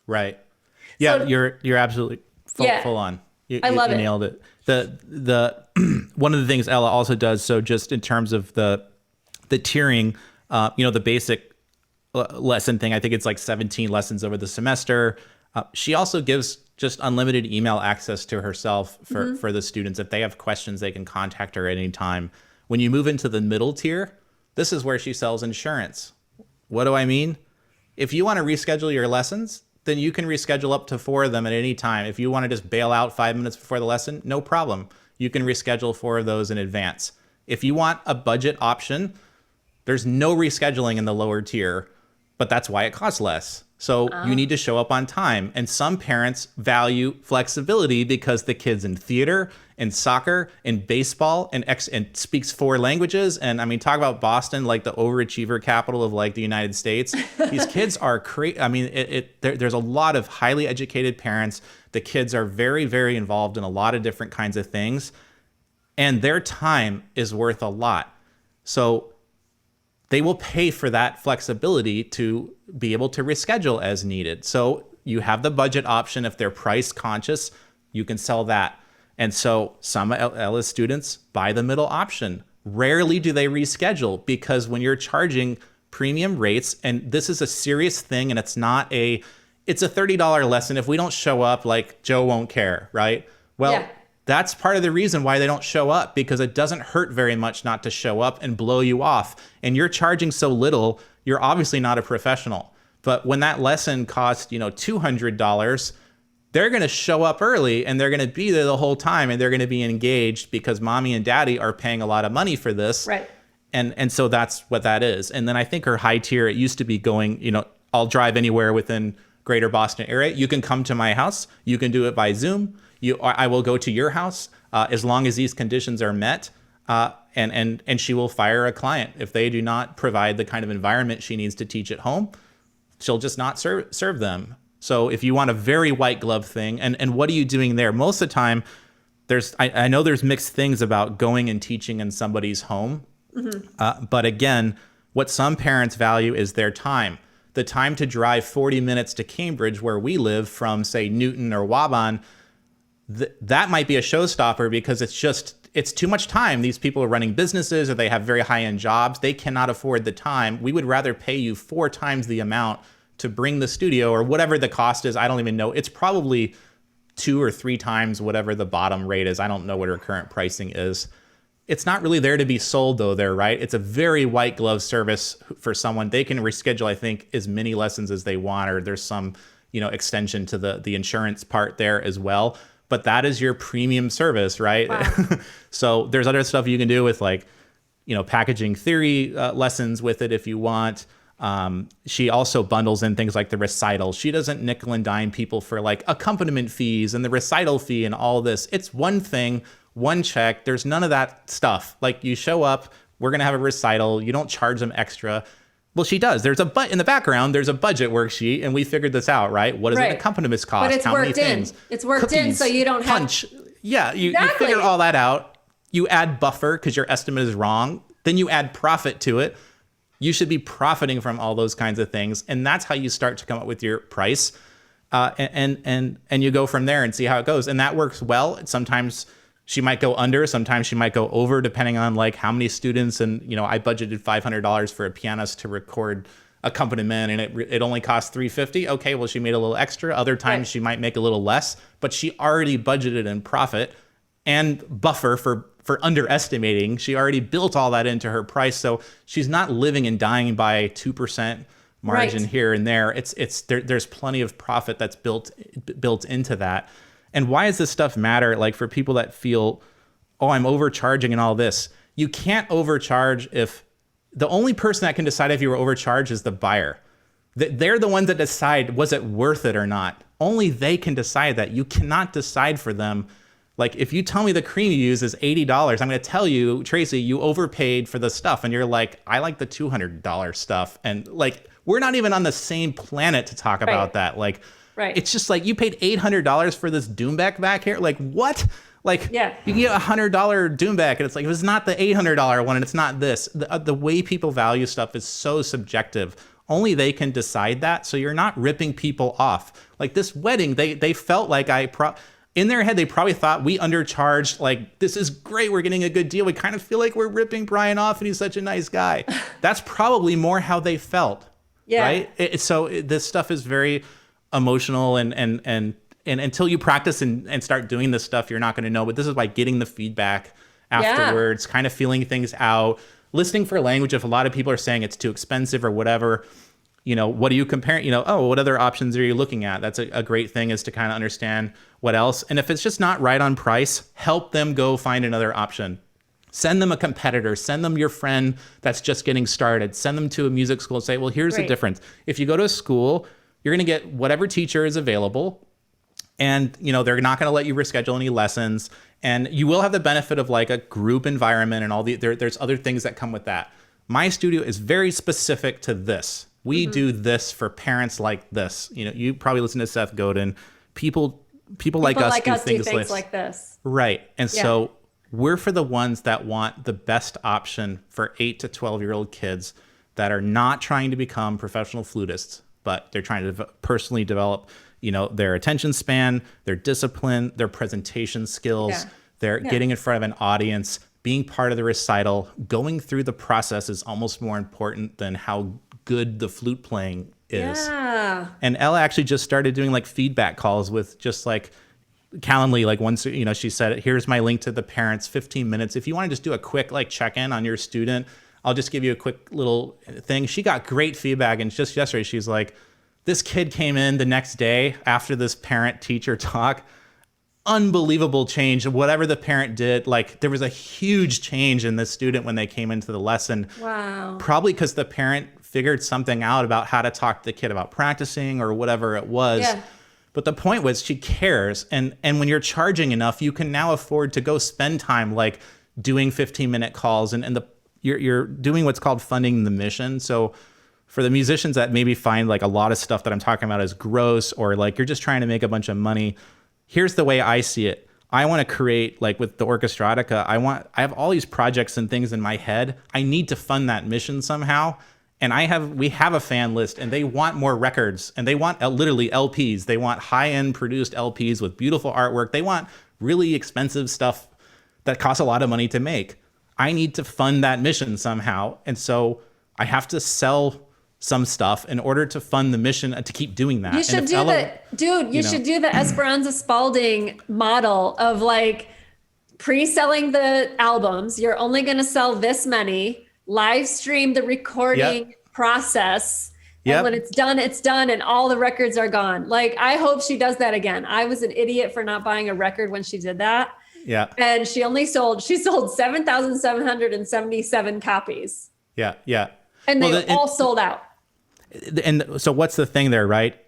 Right. Yeah. So, you're absolutely full on. I love it. You nailed it. The one of the things Ella also does, so just in terms of the tiering, the basic lesson thing, I think it's like 17 lessons over the semester. She also gives just unlimited email access to herself for the students. If they have questions, they can contact her at any time. When you move into the middle tier, this is where she sells insurance. What do I mean? If you want to reschedule your lessons, then you can reschedule up to 4 of them at any time. If you want to just bail out 5 minutes before the lesson, no problem. You can reschedule 4 of those in advance. If you want a budget option, there's no rescheduling in the lower tier, but that's why it costs less. So you need to show up on time. And some parents value flexibility because the kid's in theater, in soccer, in baseball, and speaks 4 languages. And I mean, talk about Boston, like the overachiever capital of like the United States. These kids are crazy. I mean, there's a lot of highly educated parents. The kids are very, very involved in a lot of different kinds of things. And their time is worth a lot. So they will pay for that flexibility to be able to reschedule as needed. So you have the budget option. If they're price conscious, you can sell that. And so some LS students buy the middle option. Rarely do they reschedule because when you're charging premium rates, and this is a serious thing, and it's a $30 lesson. If we don't show up, like Joe won't care, right? Well, yeah. That's part of the reason why they don't show up, because it doesn't hurt very much not to show up and blow you off. And you're charging so little, you're obviously not a professional. But when that lesson costs, $200, they're going to show up early and they're going to be there the whole time and they're going to be engaged because mommy and daddy are paying a lot of money for this. Right. And so that's what that is. And then I think her high tier, it used to be going, I'll drive anywhere within greater Boston area. You can come to my house. You can do it by Zoom. I will go to your house as long as these conditions are met, and she will fire a client if they do not provide the kind of environment she needs to teach at home. She'll just not serve them. So if you want a very white glove thing, and what are you doing there? Most of the time, I know there's mixed things about going and teaching in somebody's home, but again, what some parents value is their time. The time to drive 40 minutes to Cambridge, where we live, from say Newton or Waban. That might be a showstopper because it's too much time. These people are running businesses or they have very high-end jobs. They cannot afford the time. We would rather pay you 4 times the amount to bring the studio, or whatever the cost is. I don't even know. It's probably 2 or 3 times whatever the bottom rate is. I don't know what her current pricing is. It's not really there to be sold though there, right? It's a very white glove service for someone. They can reschedule, I think, as many lessons as they want, or there's some, extension to the insurance part there as well. But that is your premium service, right? Wow. So there's other stuff you can do with packaging theory lessons with it if you want. She also bundles in things like the recital. She doesn't nickel and dime people for like accompaniment fees and the recital fee and all this. It's one thing, one check. There's none of that stuff. Like you show up, we're going to have a recital. You don't charge them extra. Well, she does. There's in the background, there's a budget worksheet, and we figured this out, right? What does an accompaniment cost? But it's How worked many in. things? It's worked Cookies, in, so you don't have punch. Yeah, you Exactly. figure all that out. You add buffer because your estimate is wrong. Then you add profit to it. You should be profiting from all those kinds of things, and that's how you start to come up with your price, and you go from there and see how it goes. And that works well. Sometimes she might go under, sometimes she might go over, depending on like how many students. And I budgeted $500 for a pianist to record accompaniment, and it only cost $350. Okay, well, she made a little extra. Other times she might make a little less, but she already budgeted in profit and buffer for underestimating. She already built all that into her price, so she's not living and dying by 2% margin here and there. There's plenty of profit that's built into that. And why does this stuff matter? Like for people that feel, I'm overcharging and all this, you can't overcharge if the only person that can decide if you were overcharged is the buyer. They're the ones that decide, was it worth it or not? Only they can decide that. You cannot decide for them. Like if you tell me the cream you use is $80, I'm going to tell you, Tracy, you overpaid for the stuff. And you're like, I like the $200 stuff. And like, we're not even on the same planet to talk about that. Like, it's just like, you paid $800 for this Doombeck back here. Like what? Like you can get $100 Doombeck, and it's like, it was not the $800 one, and it's not this. The way people value stuff is so subjective. Only they can decide that. So you're not ripping people off. Like this wedding, they felt like in their head, they probably thought we undercharged. Like, this is great. We're getting a good deal. We kind of feel like we're ripping Brian off, and he's such a nice guy. That's probably more how they felt. Yeah. Right. So this stuff is very emotional, and until you practice and start doing this stuff, you're not going to know. But this is why getting the feedback afterwards, kind of feeling things out, listening for language. If a lot of people are saying it's too expensive or whatever, what are you comparing? What other options are you looking at? That's a great thing, is to kind of understand what else. And if it's just not right on price, help them go find another option. Send them a competitor, send them your friend that's just getting started, send them to a music school and say, well, here's the difference. If you go to a school, you're going to get whatever teacher is available, and they're not going to let you reschedule any lessons, and you will have the benefit of like a group environment and all there's other things that come with that. My studio is very specific to this. We do this for parents like this. You probably listen to Seth Godin. People like us do things like this. Right. And so we're for the ones that want the best option for 8 to 12-year-old kids that are not trying to become professional flutists, but they're trying to personally develop, their attention span, their discipline, their presentation skills. They're getting in front of an audience, being part of the recital. Going through the process is almost more important than how good the flute playing is. Yeah. And Ella actually just started doing like feedback calls with just like Calendly, like once, she said, here's my link to the parents, 15 minutes. If you want to just do a quick like check-in on your student, I'll just give you a quick little thing. She got great feedback. And just yesterday, she's like, this kid came in the next day after this parent-teacher talk. Unbelievable change. Whatever the parent did, like there was a huge change in this student when they came into the lesson. Wow. Probably because the parent figured something out about how to talk to the kid about practicing or whatever it was. Yeah. But the point was, she cares. And when you're charging enough, you can now afford to go spend time like doing 15-minute calls, and you're doing what's called funding the mission. So for the musicians that maybe find like a lot of stuff that I'm talking about is gross, or like you're just trying to make a bunch of money, here's the way I see it. I want to create, like with the Orchestratica, I have all these projects and things in my head. I need to fund that mission somehow. And we have a fan list, and they want more records, and they want literally LPs. They want high-end produced LPs with beautiful artwork. They want really expensive stuff that costs a lot of money to make. I need to fund that mission somehow. And so I have to sell some stuff in order to fund the mission and to keep doing that. You should should do the Esperanza Spalding model of like pre-selling the albums. You're only going to sell this many. Live stream the recording process. And when it's done, and all the records are gone. Like, I hope she does that again. I was an idiot for not buying a record when she did that. Yeah. And she sold 7,777 copies. Yeah. Yeah. And they all sold out. And so what's the thing there, right?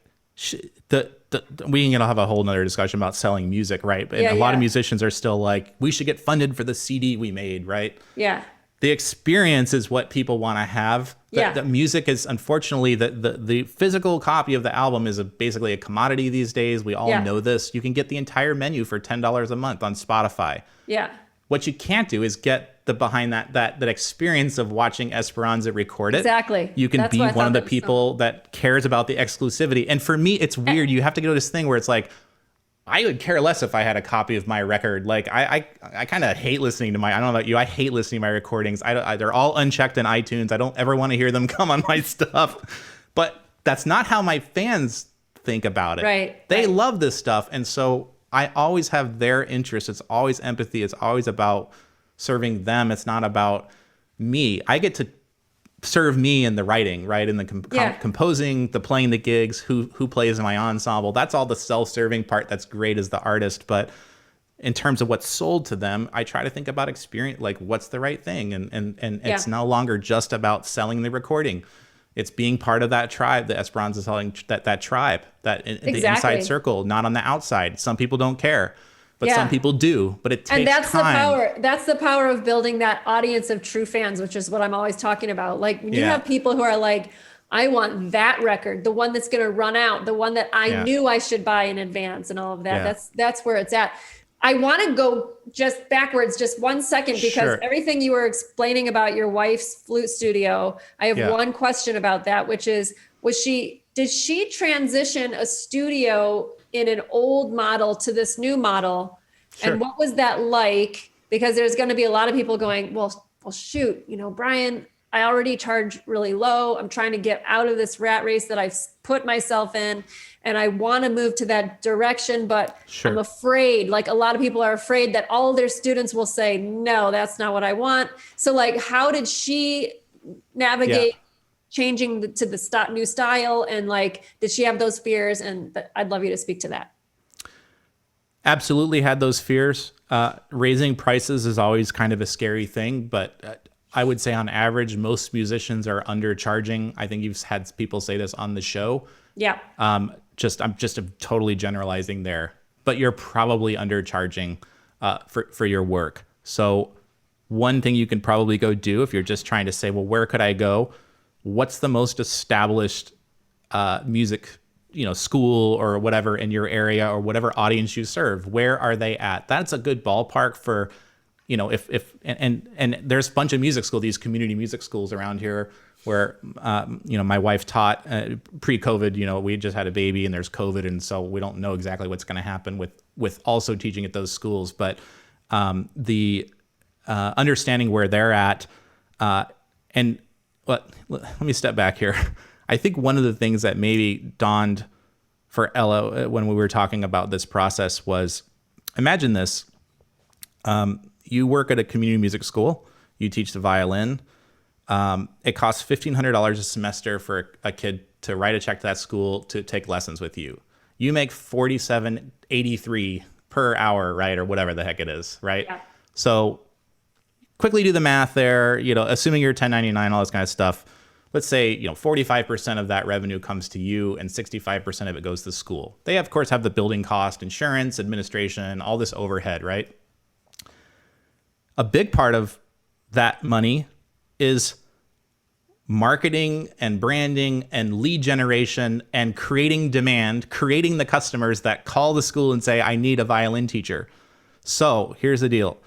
We can have a whole nother discussion about selling music, right? And a lot of musicians are still like, we should get funded for the CD we made, right? Yeah. The experience is what people want to have. The music is, unfortunately, the physical copy of the album is basically a commodity these days. We all know this. You can get the entire menu for $10 a month on Spotify. Yeah. What you can't do is get behind that experience of watching Esperanza record it. Exactly. You can be one of the people that cares about the exclusivity. And for me, it's weird. You have to go to this thing where it's like, I would care less if I had a copy of my record. Like I kind of hate listening to I don't know about you. I hate listening to my recordings. They're all unchecked in iTunes. I don't ever want to hear them come on my stuff. But that's not how my fans think about it. Right. They love this stuff. And so I always have their interest. It's always empathy. It's always about serving them. It's not about me. I get to serve me in the writing, right? In the composing, the playing the gigs, who plays in my ensemble. That's all the self-serving part that's great as the artist. But in terms of what's sold to them, I try to think about experience, like what's the right thing. And it's no longer just about selling the recording. It's being part of that tribe, the Esperanza selling that tribe, the inside circle, not on the outside. Some people don't care. But some people do. But it takes time. That's the power of building that audience of true fans, which is what I'm always talking about. Like when you have people who are like, I want that record, the one that's going to run out, the one that I knew I should buy in advance and all of that. Yeah. That's where it's at. I want to go just backwards, just 1 second, because everything you were explaining about your wife's flute studio, I have one question about that, which is, did she transition a studio in an old model to this new model? And what was that like? Because there's going to be a lot of people going, well, shoot, Brian, I already charge really low. I'm trying to get out of this rat race that I've put myself in, and I want to move to that direction, but I'm afraid, like a lot of people are afraid that all their students will say, no, that's not what I want. So like, how did she navigate changing to the new style? And like, did she have those fears? And I'd love you to speak to that. Absolutely had those fears. Raising prices is always kind of a scary thing, but I would say on average, most musicians are undercharging. I think you've had people say this on the show. Yeah. I'm just totally generalizing there, but you're probably undercharging for your work. So one thing you can probably go do if you're just trying to say, well, where could I go? What's the most established music, school or whatever in your area or whatever audience you serve? Where are they at? That's a good ballpark for, if there's a bunch of music school, these community music schools around here where, my wife taught pre-COVID, we just had a baby and there's COVID. And so we don't know exactly what's going to happen with also teaching at those schools. But the understanding where they're at and let me step back here. I think one of the things that maybe dawned for Ella when we were talking about this process was, imagine this. You work at a community music school. You teach the violin. It costs $1,500 a semester for a kid to write a check to that school to take lessons with you. You make $47.83 per hour, right? Or whatever the heck it is, right? Yeah. So quickly do the math there, assuming you're 1099, all this kind of stuff. Let's say, 45% of that revenue comes to you and 65% of it goes to the school. They, of course, have the building cost, insurance, administration, all this overhead, right? A big part of that money is marketing and branding and lead generation and creating demand, creating the customers that call the school and say, I need a violin teacher. So here's the deal.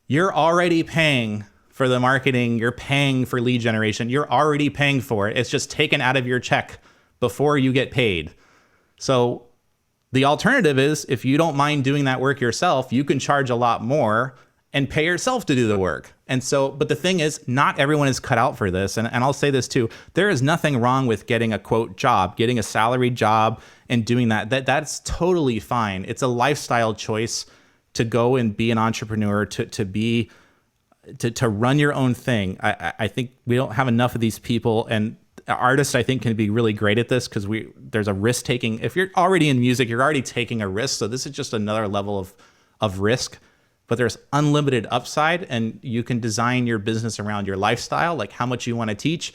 You're already paying for the marketing, you're paying for lead generation, you're already paying for it. It's just taken out of your check before you get paid. So the alternative is, if you don't mind doing that work yourself, you can charge a lot more and pay yourself to do the work. And so, but the thing is, not everyone is cut out for this. And I'll say this too, there is nothing wrong with getting a quote job, getting a salaried job and doing that. That's totally fine. It's a lifestyle choice to go and be an entrepreneur, to run your own thing. I think we don't have enough of these people, and artists, I think, can be really great at this because there's a risk taking. If you're already in music, you're already taking a risk. So this is just another level of risk, but there's unlimited upside, and you can design your business around your lifestyle, like how much you want to teach.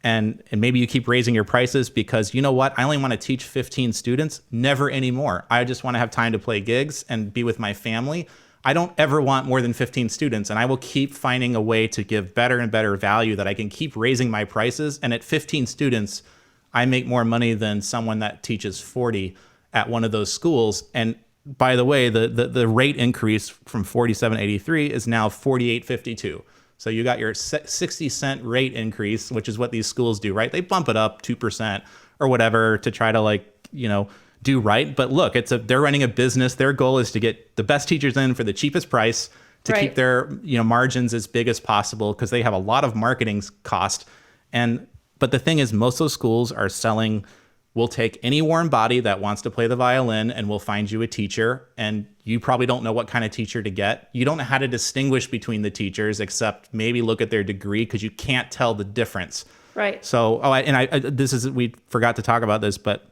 And maybe you keep raising your prices because, you know what, I only want to teach 15 students, never anymore. I just want to have time to play gigs and be with my family. I don't ever want more than 15 students, and I will keep finding a way to give better and better value that I can keep raising my prices. And at 15 students, I make more money than someone that teaches 40 at one of those schools. And by the way, the rate increase from $47.83 is now $48.52. So you got your 60-cent rate increase, which is what these schools do, right? They bump it up 2% or whatever to try to do right. But look, they're running a business. Their goal is to get the best teachers in for the cheapest price to keep their margins as big as possible because they have a lot of marketing cost. But the thing is, most of those schools are selling, we'll take any warm body that wants to play the violin and we'll find you a teacher. And you probably don't know what kind of teacher to get. You don't know how to distinguish between the teachers except maybe look at their degree because you can't tell the difference. Right. So, we forgot to talk about this, but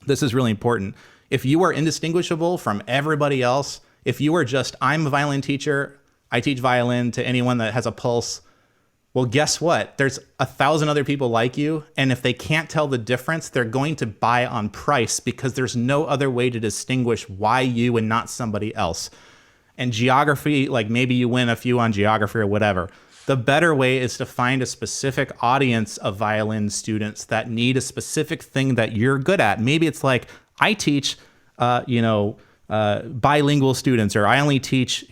this is really important. If you are indistinguishable from everybody else, if you are just, I'm a violin teacher, I teach violin to anyone that has a pulse, well, guess what? There's 1,000 other people like you. And if they can't tell the difference, they're going to buy on price because there's no other way to distinguish why you and not somebody else. And geography, like maybe you win a few on geography or whatever. The better way is to find a specific audience of violin students that need a specific thing that you're good at. Maybe it's like, I teach, bilingual students, or I only teach,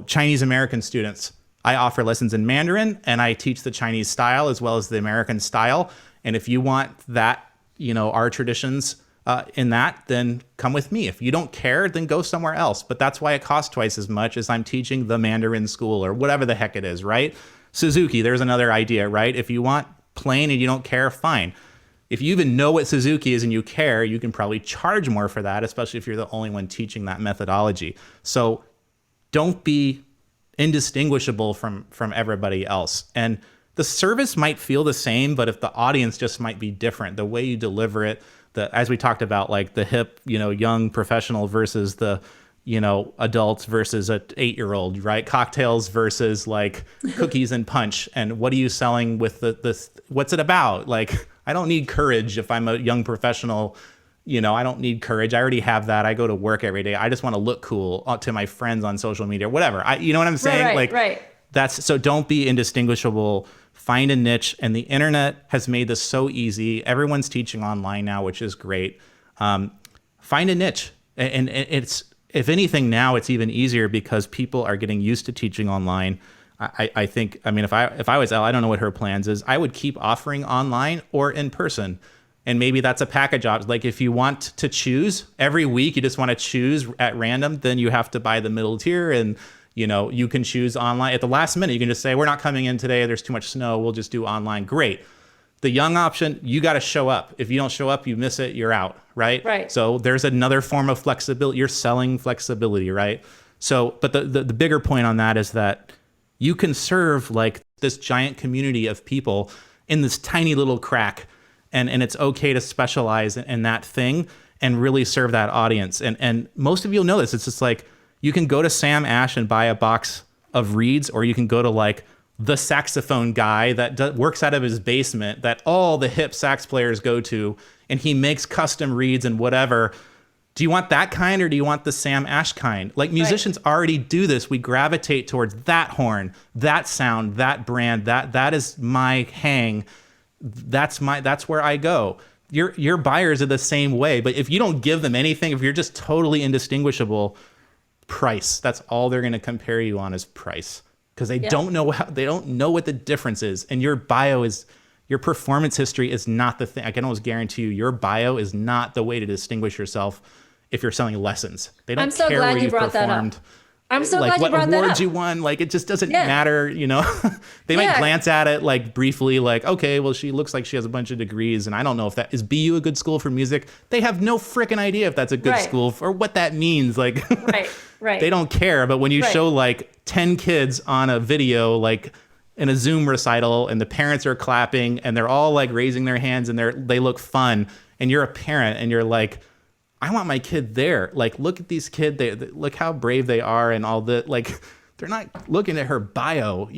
Chinese American students. I offer lessons in Mandarin and I teach the Chinese style as well as the American style. And if you want that, our traditions in that, then come with me. If you don't care, then go somewhere else. But that's why it costs twice as much as I'm teaching the Mandarin school or whatever the heck it is, right? Suzuki, there's another idea, right? If you want plain and you don't care, fine. If you even know what Suzuki is and you care, you can probably charge more for that, especially if you're the only one teaching that methodology. So don't be indistinguishable from everybody else. And the service might feel the same, but if the audience just might be different, the way you deliver it, as we talked about, like the hip, young professional versus the, adults versus an 8-year-old, right? Cocktails versus like cookies and punch. And what are you selling with this? What's it about? Like, I don't need courage if I'm a young professional. I don't need courage. I already have that. I go to work every day. I just want to look cool to my friends on social media, whatever. You know what I'm saying? Right. So don't be indistinguishable. Find a niche. And the internet has made this so easy. Everyone's teaching online now, which is great. Find a niche. And it's, if anything now, it's even easier because people are getting used to teaching online. I think, if I was Elle, I don't know what her plans is. I would keep offering online or in person. And maybe that's a package option. Like if you want to choose every week, you just want to choose at random, then you have to buy the middle tier. And, you can choose online at the last minute. You can just say, we're not coming in today. There's too much snow. We'll just do online. Great. The young option, you got to show up. If you don't show up, you miss it. You're out. Right. Right. So there's another form of flexibility. You're selling flexibility. Right. So, but the bigger point on that is that you can serve like this giant community of people in this tiny little crack. And it's okay to specialize in that thing and really serve that audience. And most of you will know this. It's just like, you can go to Sam Ash and buy a box of reeds, or you can go to like the saxophone guy that works out of his basement that all the hip sax players go to, and he makes custom reeds and whatever. Do you want that kind, or do you want the Sam Ash kind? Like musicians already do this. We gravitate towards that horn, that sound, that brand, that is my hang. That's where I go. Your buyers are the same way, but if you don't give them anything, if you're just totally indistinguishable, price. That's all they're going to compare you on is price, because they don't know what the difference is. And your performance history is not the thing. I can almost guarantee you, your bio is not the way to distinguish yourself if you're selling lessons. They don't care where you performed. I'm so glad you brought that up. What awards you won, like it just doesn't matter, They might glance at it like briefly, like, okay, well, she looks like she has a bunch of degrees, and I don't know if that is BU a good school for music. They have no freaking idea if that's a good school or what that means. Like, right. They don't care. But when you show like 10 kids on a video, like in a Zoom recital, and the parents are clapping and they're all like raising their hands and they look fun, and you're a parent and you're like, I want my kid there. Like, look at these kids. Look how brave they are and all that. Like, they're not looking at her bio,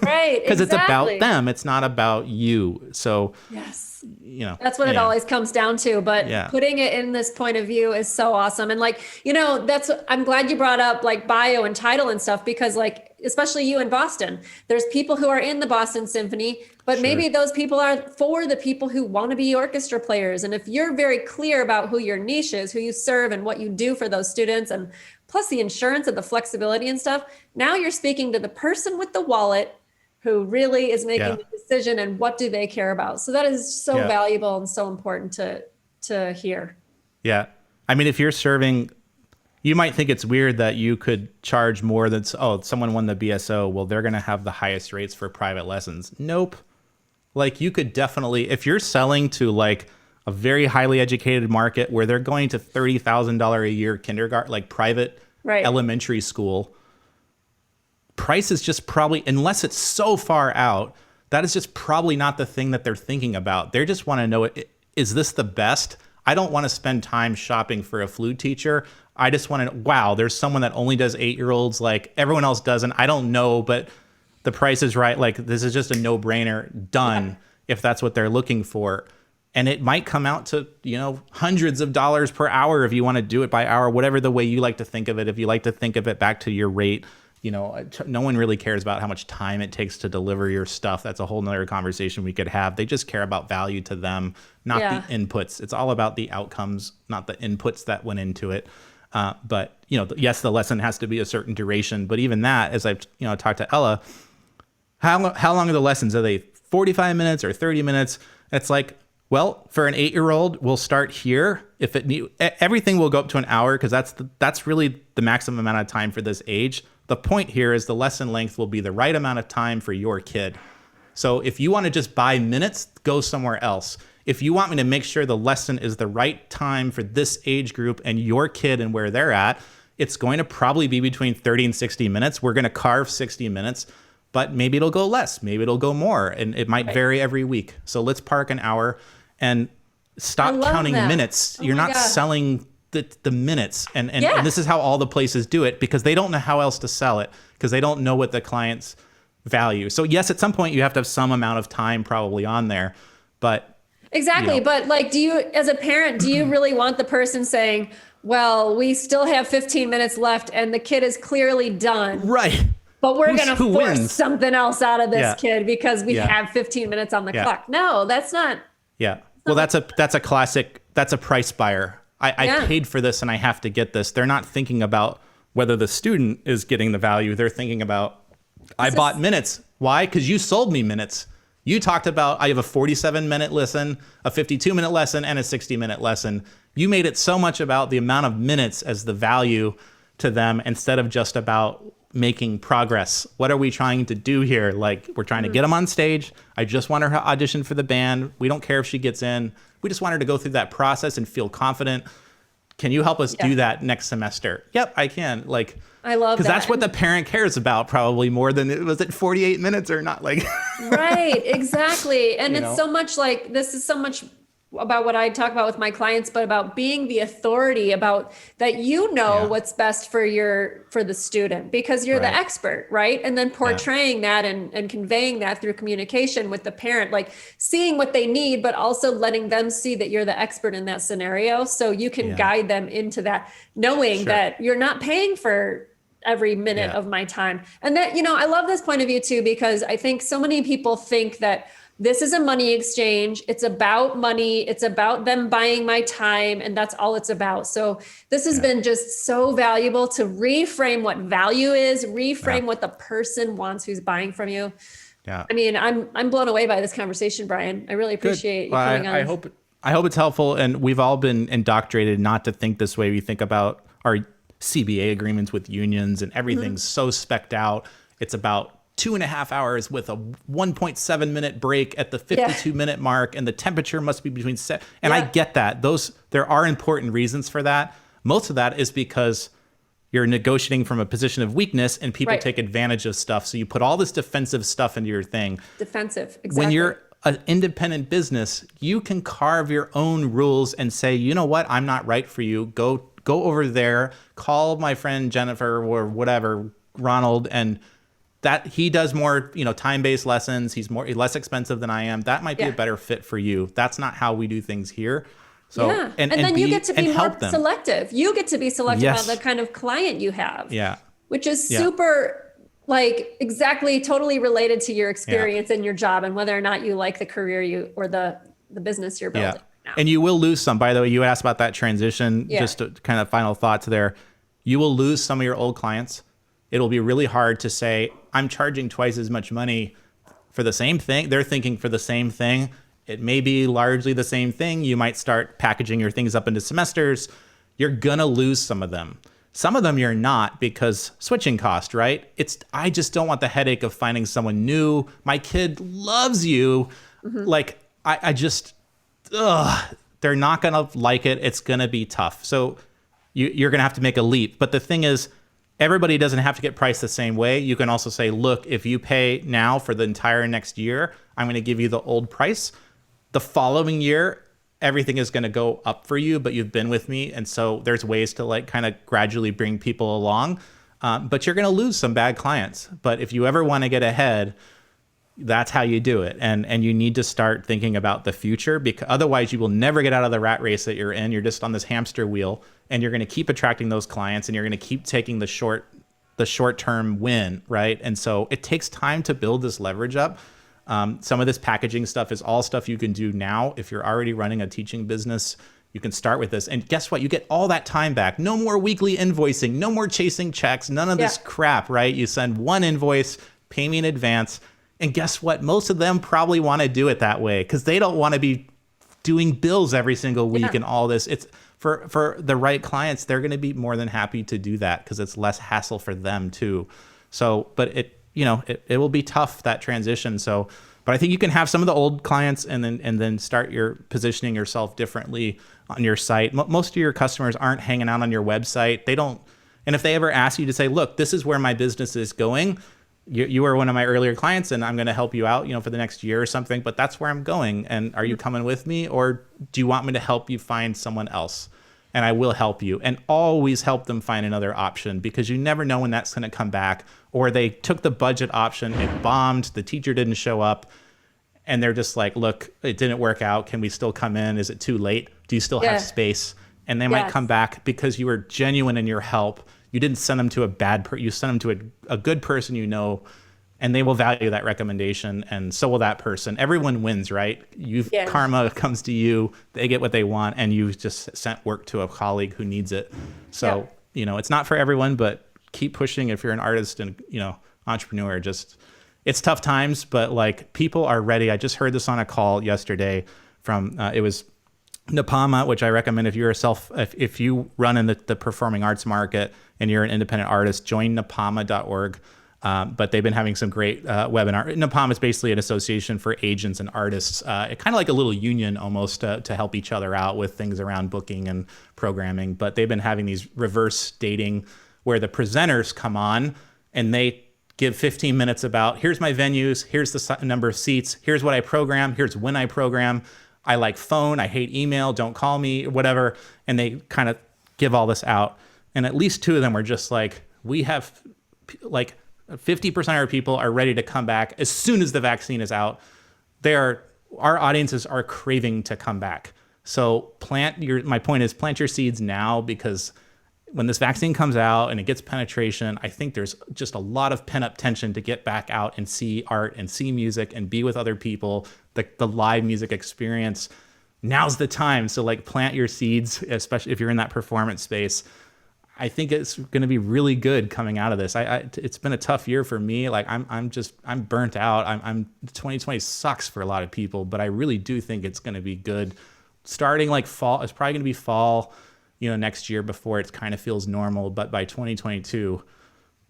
Right. Because it's about them. It's not about you. So, yes, that's what it always comes down to. But putting it in this point of view is so awesome. And like, I'm glad you brought up like bio and title and stuff, because like, especially you in Boston, there's people who are in the Boston Symphony, but maybe those people are for the people who want to be orchestra players. And if you're very clear about who your niche is, who you serve, and what you do for those students, and plus the insurance and the flexibility and stuff, now you're speaking to the person with the wallet who really is making the decision, and what do they care about. So that is so valuable and so important to hear. Yeah. I mean, if you're serving, you might think it's weird that you could charge more than, someone won the BSO. Well, they're going to have the highest rates for private lessons. Nope. Like, you could definitely, if you're selling to like a very highly educated market where they're going to $30,000 a year kindergarten, like private elementary school, price is just probably, unless it's so far out, that is just probably not the thing that they're thinking about. They just want to know, is this the best? I don't want to spend time shopping for a flute teacher. I just want to, wow, there's someone that only does 8-year-olds, like everyone else doesn't. I don't know, but the price is right. Like, this is just a no-brainer, done, if that's what they're looking for. And it might come out to, hundreds of dollars per hour if you want to do it by hour, whatever the way you like to think of it. If you like to think of it back to your rate, no one really cares about how much time it takes to deliver your stuff. That's a whole nother conversation we could have. They just care about value to them, not the inputs. It's all about the outcomes, not the inputs that went into it. But, yes, the lesson has to be a certain duration. But even that, as I've, talked to Ella, how long are the lessons? Are they 45 minutes or 30 minutes? It's like, well, for an 8-year-old, we'll start here. If everything will go up to an hour, because that's really the maximum amount of time for this age. The point here is the lesson length will be the right amount of time for your kid. So if you want to just buy minutes, go somewhere else. If you want me to make sure the lesson is the right time for this age group and your kid and where they're at, it's going to probably be between 30 and 60 minutes. We're going to carve 60 minutes, but maybe it'll go less. Maybe it'll go more. And it might vary every week. So let's park an hour and stop counting minutes. You're not selling the minutes. And this is how all the places do it, because they don't know how else to sell it, because they don't know what the clients value. So yes, at some point you have to have some amount of time probably on there, but exactly. But like, do you, as a parent, do you really want the person saying, well, we still have 15 minutes left and the kid is clearly done. Right. But we're going to force something else out of this kid because we have 15 minutes on the clock. No, that's not. Yeah. Well, that's a classic, that's a price buyer. I paid for this and I have to get this. They're not thinking about whether the student is getting the value. They're thinking about, I bought minutes. Why? Because you sold me minutes. You talked about, I have a 47-minute lesson, a 52-minute lesson, and a 60-minute lesson. You made it so much about the amount of minutes as the value to them instead of just about making progress. What are we trying to do here? Like, we're trying to get them on stage. I just want her to audition for the band. We don't care if she gets in. We just want her to go through that process and feel confident. Can you help us do that next semester? Yep, I can. Like, I love that. Because that's what the parent cares about probably more than was it 48 minutes or not? Like, right, exactly. And it's so much like, this is so much about what I talk about with my clients, but about being the authority, about that, what's best for the student, because you're the expert, right? And then portraying that and conveying that through communication with the parent, like seeing what they need, but also letting them see that you're the expert in that scenario. So you can guide them into that, knowing that you're not paying for every minute of my time. And that, I love this point of view too, because I think so many people think that this is a money exchange. It's about money. It's about them buying my time. And that's all it's about. So this has been just so valuable to reframe what value is, reframe what the person wants who's buying from you. Yeah. I mean, I'm blown away by this conversation, Brian. I really appreciate you coming on. I hope it's helpful. And we've all been indoctrinated not to think this way. We think about our CBA agreements with unions and everything's so specced out. It's about 2.5 hours with a 1.7 minute break at the 52-minute mark, and the temperature must be between set. And I get that. There are important reasons for that. Most of that is because you're negotiating from a position of weakness, and people take advantage of stuff. So you put all this defensive stuff into your thing. Defensive, exactly. When you're an independent business, you can carve your own rules and say, you know what, I'm not right for you. Go over there, call my friend Jennifer or whatever, Ronald, and that he does more, time-based lessons. He's less expensive than I am. That might be a better fit for you. That's not how we do things here. So, and then you get to be more selective. You get to be selective on the kind of client you have. Yeah. Which is super, like, exactly totally related to your experience and your job and whether or not you like the career or the business you're building. Yeah. And you will lose some. By the way, you asked about that transition. Just to kind of final thoughts there. You will lose some of your old clients. It'll be really hard to say, I'm charging twice as much money for the same thing. They're thinking for the same thing. It may be largely the same thing. You might start packaging your things up into semesters. You're going to lose some of them. Some of them you're not, because switching cost, right? I just don't want the headache of finding someone new. My kid loves you. Like, they're not going to like it. It's going to be tough. So you're going to have to make a leap. But the thing is, everybody doesn't have to get priced the same way. You can also say, look, if you pay now for the entire next year, I'm going to give you the old price. The following year, everything is going to go up for you, but you've been with me. And so there's ways to like kind of gradually bring people along. But you're going to lose some bad clients. But if you ever want to get ahead, that's how you do it. And you need to start thinking about the future, because otherwise you will never get out of the rat race that you're in. You're just on this hamster wheel, and you're going to keep attracting those clients, and you're going to keep taking the short-term win, right? And so it takes time to build this leverage up. Some of this packaging stuff is all stuff you can do now. If you're already running a teaching business, you can start with this. And guess what? You get all that time back. No more weekly invoicing, no more chasing checks, none of this crap, right? You send one invoice, pay me in advance. And guess what? Most of them probably want to do it that way because they don't want to be doing bills every single week Yeah. and all this. It's for the right clients, they're going to be more than happy to do that because it's less hassle for them too. So, but it will be tough, that transition. So, but I think you can have some of the old clients and then start your positioning yourself differently on your site. Most of your customers aren't hanging out on your website. They don't. And if they ever ask you to say, look, this is where my business is going, you are one of my earlier clients and I'm going to help you out, for the next year or something, but that's where I'm going. And are you coming with me, or do you want me to help you find someone else? And I will help you, and always help them find another option, because you never know when that's going to come back, or they took the budget option, it bombed, the teacher didn't show up, and they're just like, look, it didn't work out. Can we still come in? Is it too late? Do you still have space? And they might come back because you were genuine in your help. You didn't send them to a bad person. You sent them to a good person, and they will value that recommendation, and so will that person. Everyone wins, right? Karma comes to you, they get what they want, and you just sent work to a colleague who needs it. So, it's not for everyone, but keep pushing if you're an artist and, entrepreneur. It's tough times, but like, people are ready. I just heard this on a call yesterday from, it was Napama, which I recommend if you're if you run in the performing arts market and you're an independent artist, join napama.org. But they've been having some great webinar. Napama is basically an association for agents and artists, kind of like a little union almost, to help each other out with things around booking and programming. But they've been having these reverse dating where the presenters come on and they give 15 minutes about, here's my venues, here's the number of seats, here's what I program, here's when I program. I like phone, I hate email, don't call me, whatever. And they kind of give all this out. And at least two of them were just like, we have like 50% of our people are ready to come back as soon as the vaccine is out. Our audiences are craving to come back. So my point is, plant your seeds now, because when this vaccine comes out and it gets penetration, I think there's just a lot of pent-up tension to get back out and see art and see music and be with other people, the live music experience. Now's the time. So like, plant your seeds, especially if you're in that performance space. I think it's going to be really good coming out of this. It's been a tough year for me. Like, I'm burnt out. 2020 sucks for a lot of people, but I really do think it's going to be good. Starting like fall, it's probably going to be fall, next year before it kind of feels normal. But by 2022,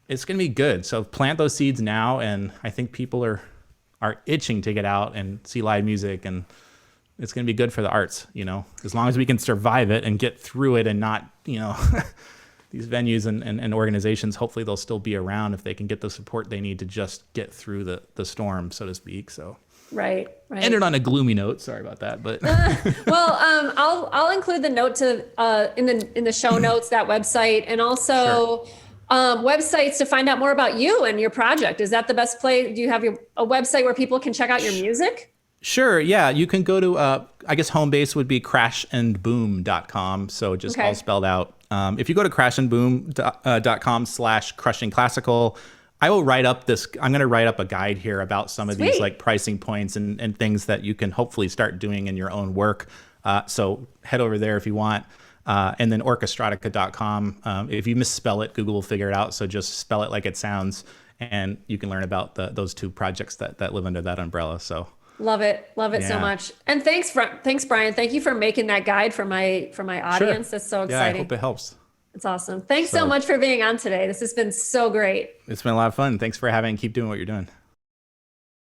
it's going to be good. So plant those seeds now. And I think people are itching to get out and see live music, and it's going to be good for the arts, as long as we can survive it and get through it and not, these venues and organizations, hopefully they'll still be around if they can get the support they need to just get through the storm, so to speak. So right. Ended on a gloomy note. Sorry about that, but well, I'll include the note in the show notes, that website, and also websites to find out more about you and your project. Is that the best place? Do you have a website where people can check out your music? Sure. Yeah. You can go to, I guess home base would be crashandboom.com. So just all spelled out. If you go to crashandboom.com/crushingclassical, I will write up I'm going to write up a guide here about some of these like pricing points and things that you can hopefully start doing in your own work. So head over there if you want. And then orchestratica.com. If you misspell it, Google will figure it out. So just spell it like it sounds, and you can learn about those two projects that live under that umbrella. So love it so much. And thanks, Brian. Thank you for making that guide for my audience. That's so exciting. Yeah, I hope it helps. It's awesome. Thanks so much for being on today. This has been so great. It's been a lot of fun. Thanks for having. Keep doing what you're doing.